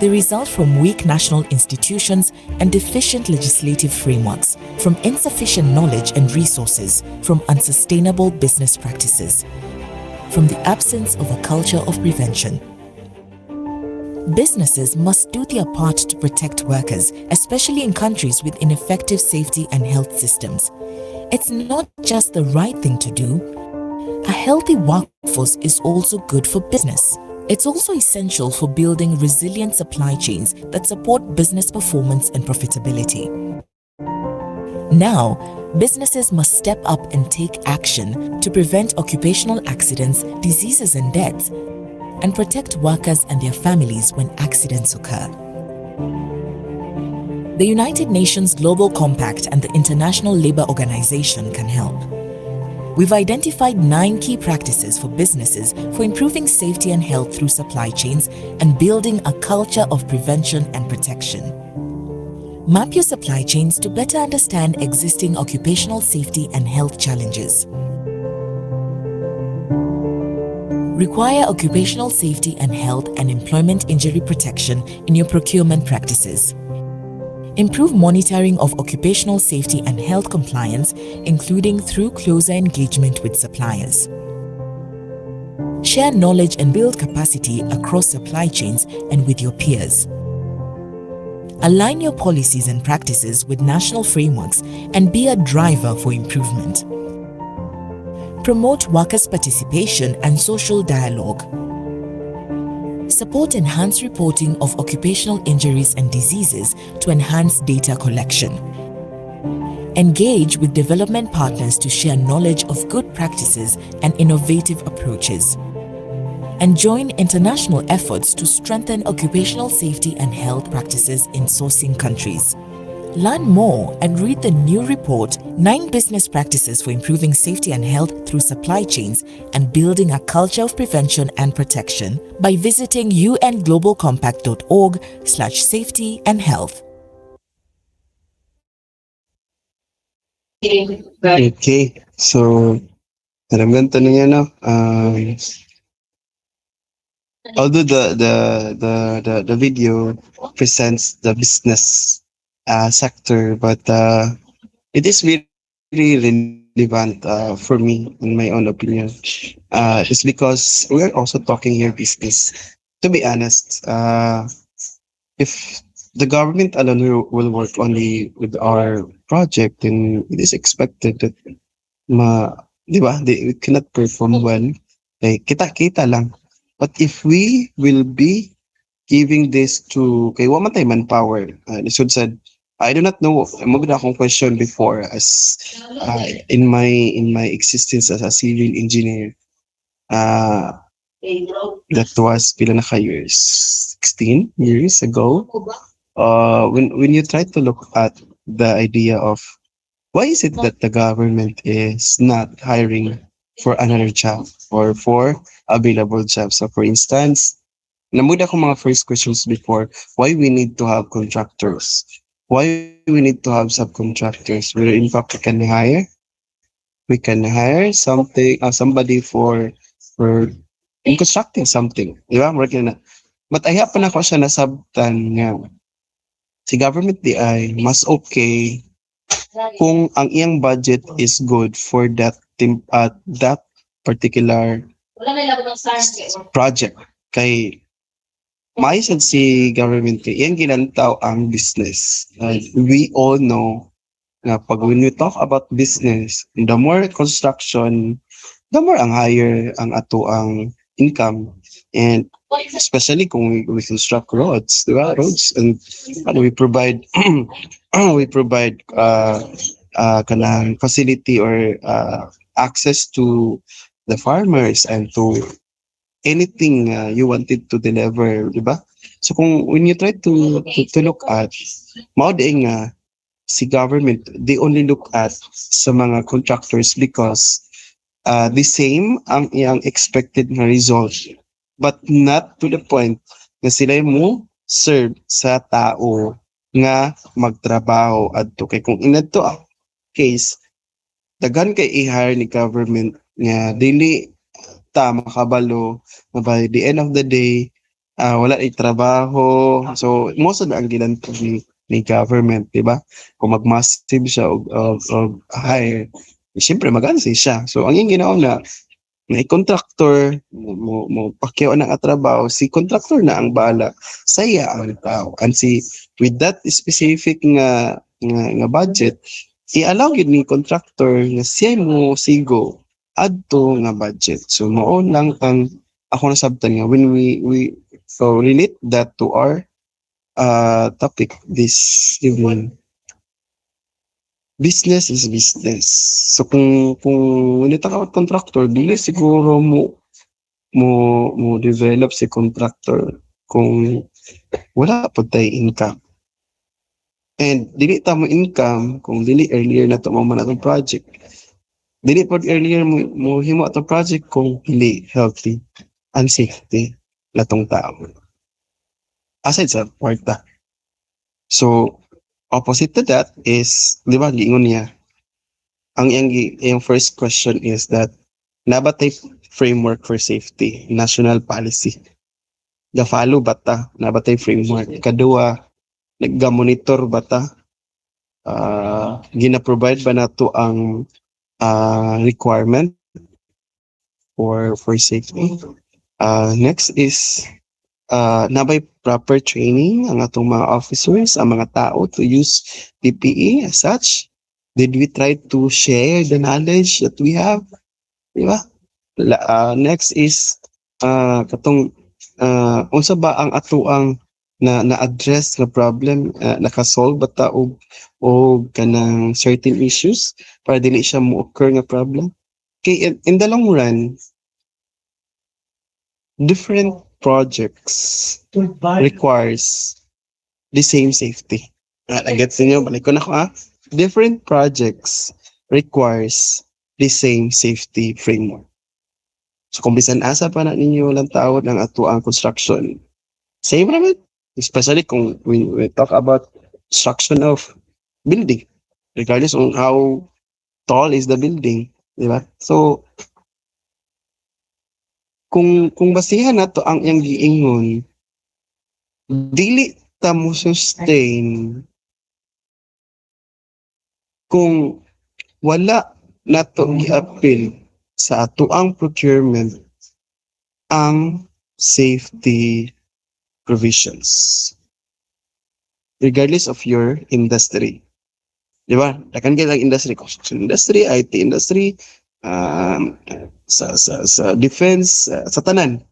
They result from weak national institutions and deficient legislative frameworks, from insufficient knowledge and resources, from unsustainable business practices, from the absence of a culture of prevention. Businesses must do their part to protect workers, especially in countries with ineffective safety and health systems. It's not just the right thing to do. A healthy workforce is also good for business. It's also essential for building resilient supply chains that support business performance and profitability. Now, businesses must step up and take action to prevent occupational accidents, diseases and deaths, and protect workers and their families when accidents occur. The United Nations Global Compact and the International Labour Organization can help. We've identified 9 key practices for businesses for improving safety and health through supply chains and building a culture of prevention and protection. Map your supply chains to better understand existing occupational safety and health challenges. Require occupational safety and health and employment injury protection in your procurement practices. Improve monitoring of occupational safety and health compliance, including through closer engagement with suppliers. Share knowledge and build capacity across supply chains and with your peers. Align your policies and practices with national frameworks and be a driver for improvement. Promote workers' participation and social dialogue. Support enhanced reporting of occupational injuries and diseases to enhance data collection. Engage with development partners to share knowledge of good practices and innovative approaches. And join international efforts to strengthen occupational safety and health practices in sourcing countries. Learn more and read the new report, 9 Business Practices for Improving Safety and Health Through Supply Chains and Building a Culture of Prevention and Protection by visiting unglobalcompact.org/safety and health. Okay, so ganito na yan, no? Although the video presents the business sector, but it is very relevant for me, in my own opinion. It's because we are also talking here business. To be honest, if the government alone will work only with our project, then it is expected that di ba, we cannot perform well. Kita-kita lang. But if we will be giving this to kay wa man tay manpower. Lisod said, I do not know. Mo gid akong question before as in my existence as a civil engineer. Uh, that was pila na ka years, 16 years ago. When you try to look at the idea of why is it that the government is not hiring for another job or for available jobs? So for instance, namuda ko mga first questions before, why we need to have contractors? Why we need to have subcontractors? Where in fact we can hire somebody for in constructing something. Di ba? Murag yun na. But I happen ako siya nasabtan nga si government DI mas okay kung ang iyang budget is good for that team at that particular project. Kay maayos si government kay iyang ginantaw ang business. We all know na pag when we talk about business, the more construction, the more ang higher ang ato ang income. And especially kung we construct roads, di ba? Roads and we provide we provide kanang facility or access to the farmers and to anything you wanted to deliver, di ba? So kung when you try to look at mao di nga si government, they only look at sa mga contractors because the same ang iyang expected na result but not to the point na sila mo serve sa tao nga magtrabaho adto kay kung inadto ang case daghan kay i-hire ni government nga dili ta makabalo na by the end of the day wala ay trabaho, so most of ang ginanto ni government, di ba? Kung mag-massive siya og hire, siyempre mag-ansay siya. So ang yung ginawa na contractor mo pakyaw na trabaho, si contractor na ang bala saya ang tao, and si with that specific nga budget i-allow gid ni contractor nga siya mo sigo adto nga budget. So mao lang ang ako nasabtan nga when we so relate that to our topic this evening. Business is business. So kung nito ka contractor, dili siguro mo develop si contractor kung wala pa tay income. And dili ta mo income kung dili earlier na to mo man atong project. Dili pod earlier mo himo atong project kung dili healthy and safety latong tao. Aside sa kwarta. So opposite to that is, di ba, giingon niya, ang iyang first question is that, nabatay framework for safety, national policy. Ga-follow ba ta? Nabatay framework. Kadua, nagga-monitor ba ta? Gina-provide ba na to ang requirement for safety? Next is, nabay proper training ang atong mga officers, ang mga tao to use PPE as such? Did we try to share the knowledge that we have? Diba? Next is katong unsa ba ang ato ang na-address na problem, nakasolve ba ta og kanang certain issues para dili siya mo occur nga problem? Okay, in the long run, different projects requires the same safety. Nag-gets niyo, balik ko na ko different projects requires the same safety framework. So kung bisan asa pa na ninyo lang tawod ng ato ang construction, same naman. Especially kung we talk about construction of building, regardless on how tall is the building, di ba? So kung basihan nato ang iyang giingon, dili ta mo sustain kung wala nato gi-appeal sa ato ang procurement ang safety provisions regardless of your industry. Di ba? Dakan kay lang industry, construction industry, IT industry, sa defense, sa tanan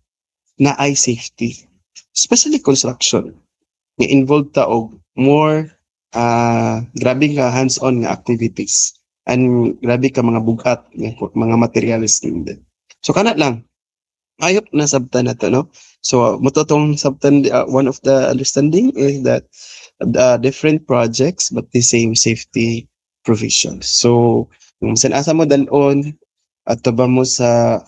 na ay safety. especially construction, nga involved ta og more grabe ka hands-on nga activities and grabe ka mga bugat nga mga materials din. So kana lang ayop na sabtan na to, no? So mo to tong sabtan, one of the understanding is that different projects but the same safety provisions. So kung asa mo dalon at ba mo sa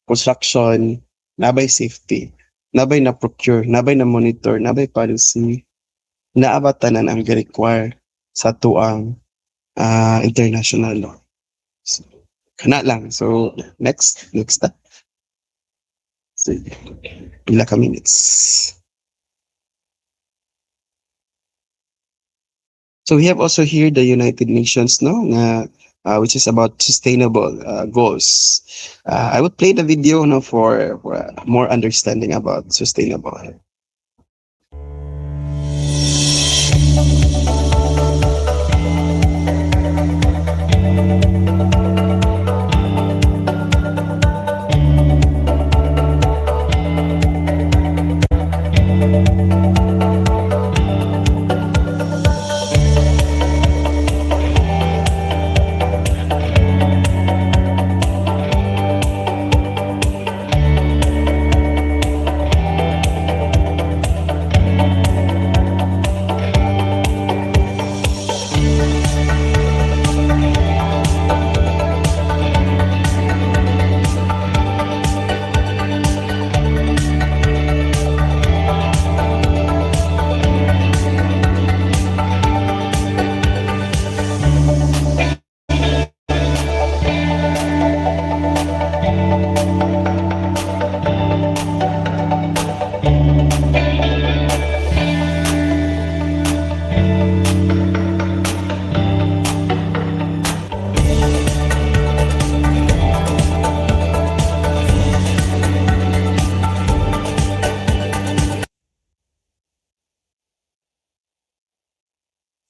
construction, nabay safety, nabay na procure, nabay na monitor, nabay policy, naabatanan ang require sa tuang international law. So, kana lang. So next na. So, pila ka minutes. So we have also here the United Nations, no, which is about sustainable goals. I would play the video, no, for more understanding about sustainable.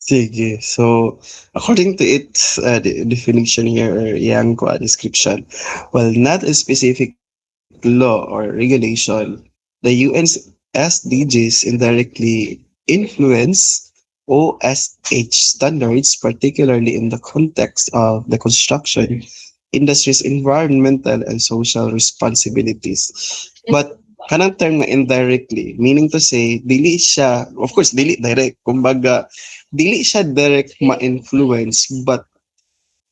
Sige. So, according to its definition here, or yang ko description, well, not a specific law or regulation, the UN's SDGs indirectly influence OSH standards, particularly in the context of the construction industry's environmental and social responsibilities. But kanang term na indirectly, meaning to say, dili siya, of course, dili direct, kumbaga, dili siya direct ma-influence, but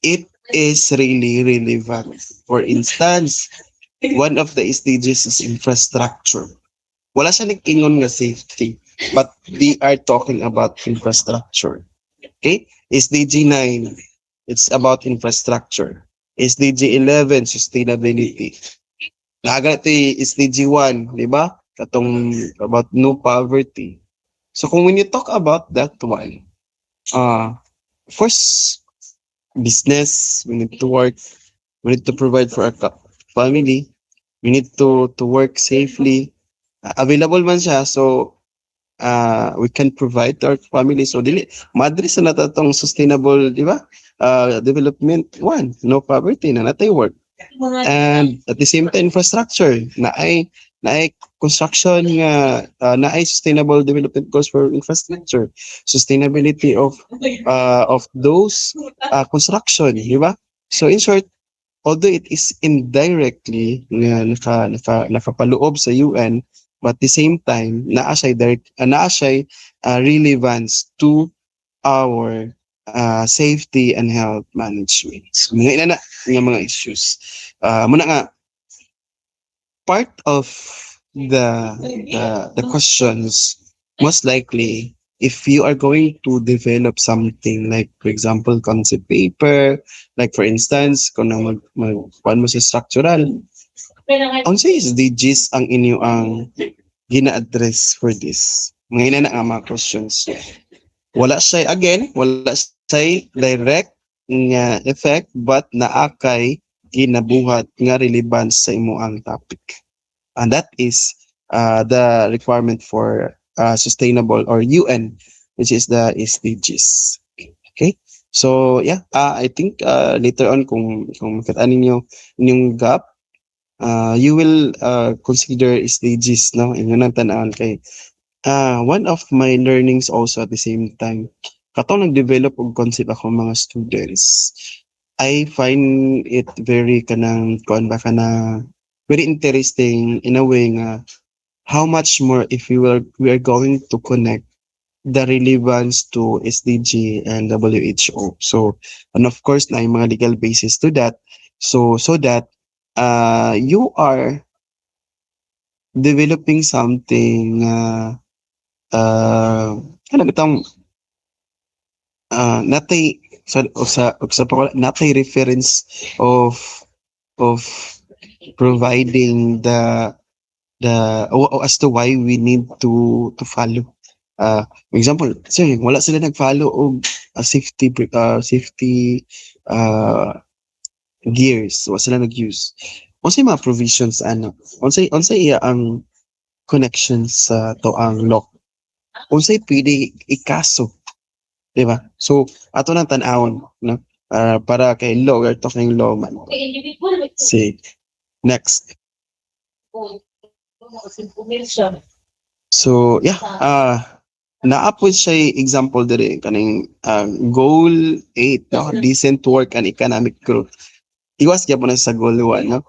it is really relevant. For instance, one of the SDGs is infrastructure. Wala siya nag-ingon nga safety, but we are talking about infrastructure. Okay? SDG 9, it's about infrastructure. SDG 11, sustainability. Naga ito SDG 1, di ba? Katong about no poverty. So kung when you talk about that one, first, business, we need to work, we need to provide for our family, we need to work safely. Available man siya, so we can provide to our family. So dili, madri sa natatong sustainable, di ba? Development, one, no poverty, na natay work. And at the same time, infrastructure, na ay construction nga, na ay sustainable development goals for infrastructure, sustainability of those construction, di ba? So in short, although it is indirectly nga nakapaloob sa UN, but at the same time, naa siya relevance to our safety and health management. So, mga mga issues. Muna nga, part of the questions, most likely, if you are going to develop something like, for example, concept paper, like for instance, kung mo sa structural, ang sa SDGs ang inyo ang gina-address for this. Mga nga mga questions. Wala siya direct nga effect, but naakay ginabuhat nga relevance sa imo ang topic. And that is the requirement for sustainable or UN, which is the SDGs. Okay? So yeah, I think later on kung makita ninyo inyong gap, you will consider SDGs, no? Inyo nang tanawon kay one of my learnings also at the same time, katong nag-develop og concept ako mga students, I find it very kanang kuan ba kana very interesting in a way nga how much more if we are going to connect the relevance to SDG and WHO. So, and of course, na yung mga legal basis to that. So that you are developing something ano bitang natay sa natay reference of of providing as to why we need to follow. For example, sir, wala sila nag-follow og safety uh, gears, wala sila nag-use. Unsay mga provisions ano? Unsay iya ang connections sa to ang law? Unsay pwede ikaso, di ba? So ato nang tan-awon, no? Para kay law, we're talking law man. See, next. So yeah, naapod siya example diri kaning goal 8, no? Decent work and economic growth. Iwas gyapon na sa goal 1, no?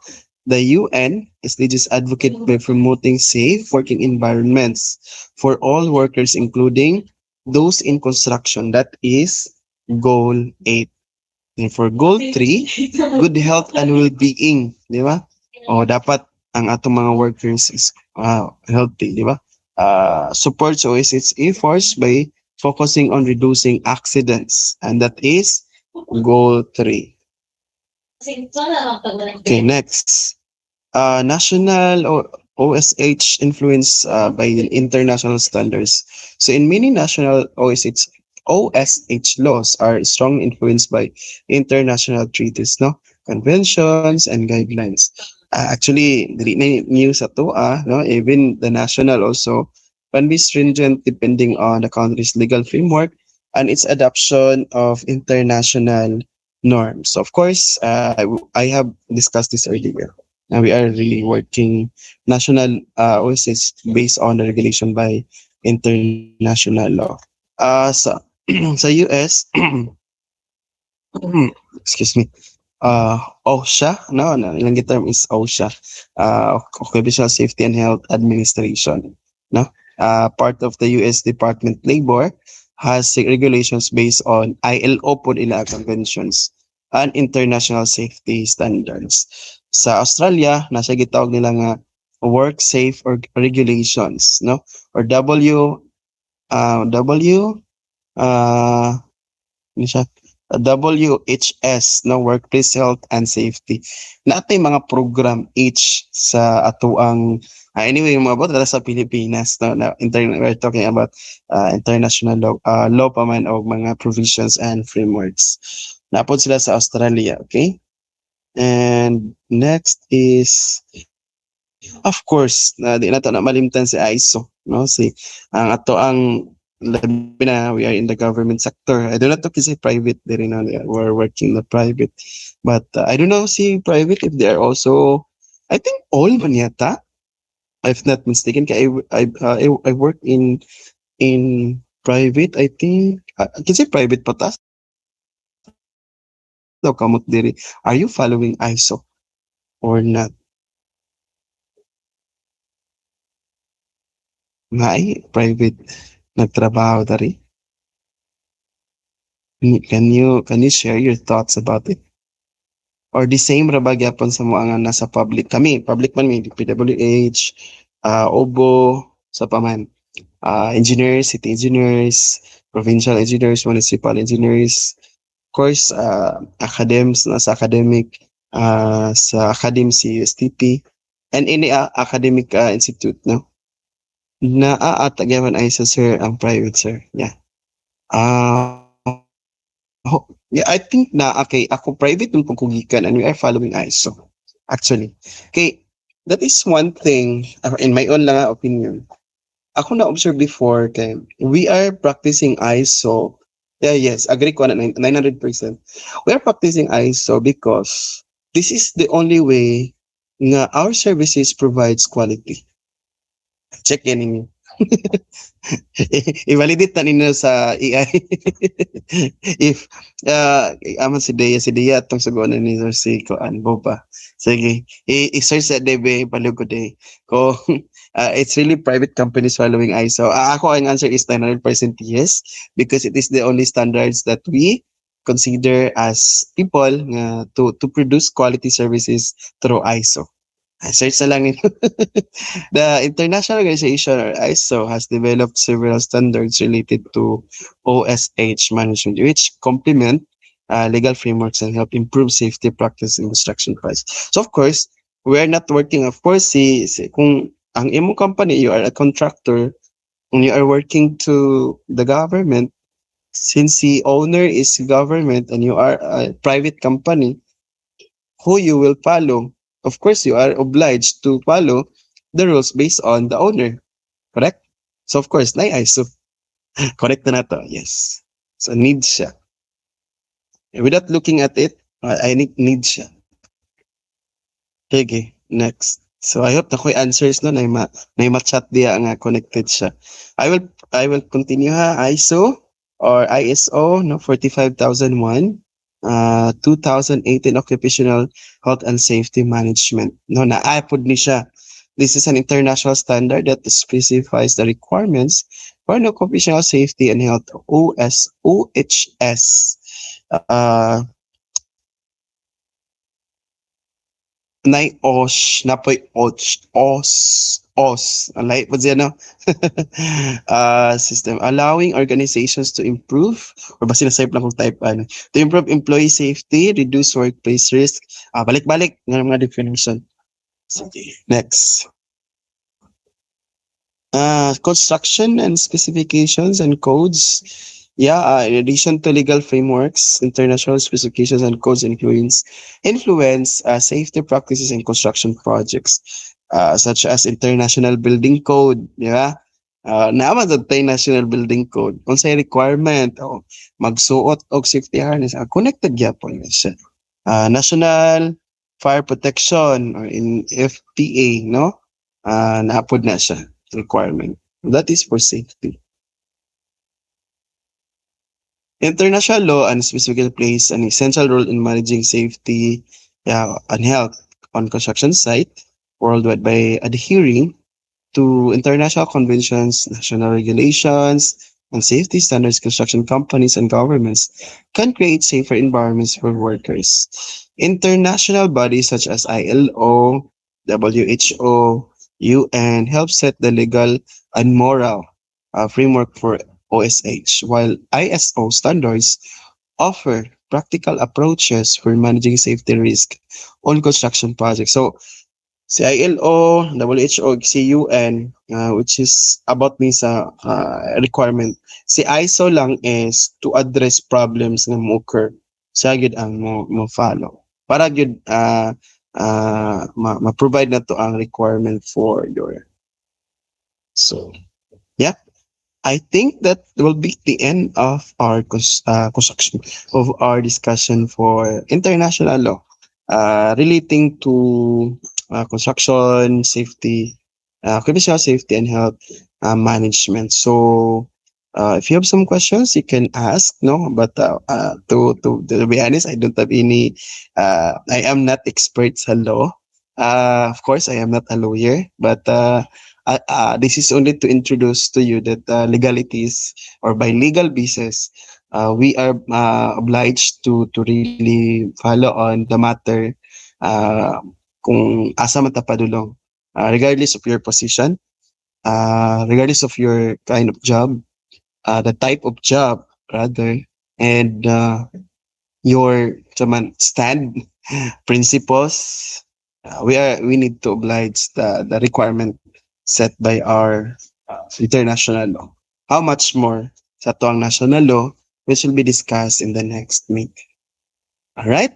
The UN SDGs advocate by promoting safe working environments for all workers including those in construction. That is goal 8. And for goal 3, good health and well-being, di ba? O dapat ang atong mga workers is healthy, di ba? Supports always its efforts by focusing on reducing accidents, and that is goal 3. Okay, next. National OSH influenced by the international standards. So in many national OSH laws are strongly influenced by international treaties, no? Conventions and guidelines. Actually, dili na news ato no? Even the national also can be stringent depending on the country's legal framework and its adoption of international norms. Of course, I have discussed this earlier. We are really working national OSS based on the regulation by international law. Sa sa US, excuse me, OSHA, no, ilang term is OSHA, Occupational Safety and Health Administration, no, part of the US Department of Labor has regulations based on ILO po nila conventions and international safety standards. Sa Australia, nasa gitawag nila nga work safe or regulations, no, or ano siya? WHS, no, workplace health and safety. Natay mga program H sa atuang anyway mga about sa Pilipinas, no, we're talking about international law pa man o mga provisions and frameworks. Napod sila sa Australia, okay? And next is of course, di na to na malimtan si ISO, no? Ang ato ang labi na we are in the government sector. I do not talk say private there na we're working in the private. But I don't know si private if they are also I think all man yata. If not mistaken, I work in private, I think kasi private patas daw kamot diri. Are you following ISO or not? May private nagtrabaho dari. Can you share your thoughts about it? Or the same ra ba gyapon sa mga nasa public? Kami, public man may PWH, OBO, sa paman. Engineers, city engineers, provincial engineers, municipal engineers, of course, nasa academic, sa academy si USTP, and any academic institute, no? Naaatagyaman ay sa sir ang private, sir. Yeah. Yeah, I think okay, ako private nung pagkugikan and we are following ISO. Actually. Okay, that is one thing, in my own lang opinion. Ako na-observe before, kay we are practicing ISO. Yeah, yes, agree ko na 900%. We are practicing ISO because this is the only way nga our services provides quality. Check yan ninyo. I-validate na ninyo sa AI. If aman si Dea atong suguan ni Sir si ko Boba. Sige, i-search sa DB palug ko day. Ko it's really private companies following ISO. Ako ang answer is 900% yes because it is the only standards that we consider as people nga to produce quality services through ISO. Search na lang ito. The International Organization or ISO has developed several standards related to OSH management which complement legal frameworks and help improve safety practice in construction projects. So of course, we're not working, of course, kung ang imo company, you are a contractor, and you are working to the government, since the owner is government and you are a private company, who you will follow? Of course, you are obliged to follow the rules based on the owner. Correct? So of course, na ISO. Correct na to. Yes. So need siya. Without looking at it, I need siya. Okay, next. So I hope na ko'y answers no na ma-chat diya nga connected siya. I will continue ha. ISO or ISO no 45001 2018 Occupational Health and Safety Management. No, naapod ni siya. This is an international standard that specifies the requirements for an occupational safety and health OHS. Nay OS, napoy OS, alay po siya no? System allowing organizations to improve or ba sinasabi lang kung type to improve employee safety, reduce workplace risk. Balik-balik ng mga definition. Sige, next. Construction and specifications and codes. Yeah, in addition to legal frameworks, international specifications and codes influence safety practices in construction projects, such as International Building Code, yeah. Naman sa International Building Code, kung sa requirement, magsuot og safety harness, connected gyapon na siya. National Fire Protection or in FPA, no? Naapod na siya requirement. That is for safety. International law and specifically plays an essential role in managing safety and health on construction site worldwide by adhering to international conventions, national regulations, and safety standards. Construction companies and governments can create safer environments for workers. International bodies such as ILO, WHO, UN help set the legal and moral framework for OSH, while ISO standards offer practical approaches for managing safety risk on construction projects. So, si ILO, WHO, si UN, which is about me sa requirement. Si ISO lang is to address problems na mo-occur. Siya gid ang mo-follow. Para gid ma-provide na to ang requirement for your. So, yeah. I think that will be the end of our construction of our discussion for international law relating to construction safety, occupational safety and health management. So, if you have some questions, you can ask. No, but to be honest, I don't have any. I am not expert sa law. Of course, I am not a lawyer, but this is only to introduce to you that legalities or by legal basis, we are obliged to really follow on the matter kung asa man ta padulong, regardless of your position, regardless of your kind of job, the type of job rather, and your stand principles. We need to oblige the requirement set by our international law. How much more sa tuang national law, which will be discussed in the next meeting. All right.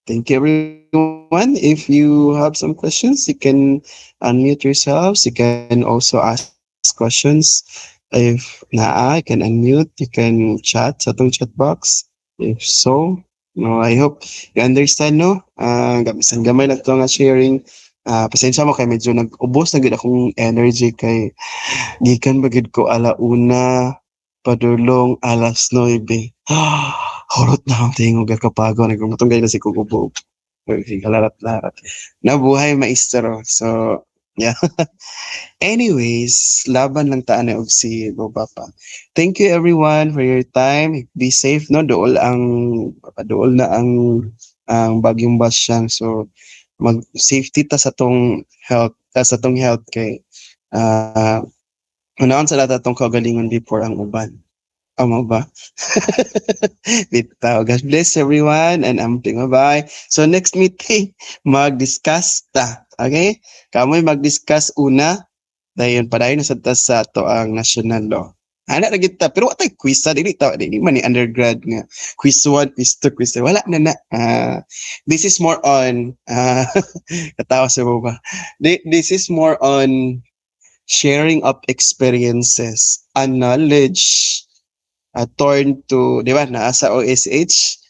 Thank you, everyone. If you have some questions, you can unmute yourselves. You can also ask questions. If I can unmute, you can chat sa tong chat box. If so, No, I hope you understand, no? Gamisan gamay lang to nga sharing. Pasensya mo kay medyo nag-ubos na gid akong energy kay gikan bagid ko alauna padulong alas 9. Horot na ang tingog kapago nagumutong gayud na si Kukubo. Kalarat-larat. Nabuhay maestro. So, yeah. Anyways, laban lang taan og si Boba pa. Thank you everyone for your time. Be safe, no? Dool na ang bagyong Basyang. So, mag-safety ta sa tong health kay unahon sa lahat atong kagalingon before ang uban. Amo ba? Bitaw. God bless everyone and amping bye. So next meeting, mag-discuss ta. Okay? Kamoy mag-discuss una. Dayon padayon na sa ta sa to ang national law. Ana na kita pero watay quiz sa dili man ni undergrad nga quiz 1, quiz 2, quiz 3. Wala na na. This is more on katawa sa ba. This is more on sharing of experiences and knowledge turn to, di ba, nasa OSH,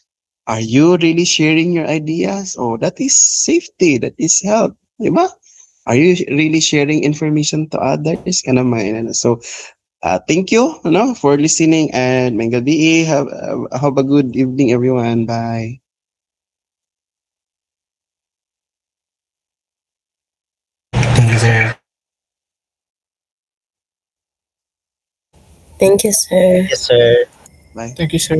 are you really sharing your ideas? Oh, that is safety, that is health, di ba? Are you really sharing information to others? So, thank you, for listening and may gabi. Have a good evening, everyone. Bye. Thank you, sir. Thank you, sir. Yes, sir. Bye. Thank you, sir.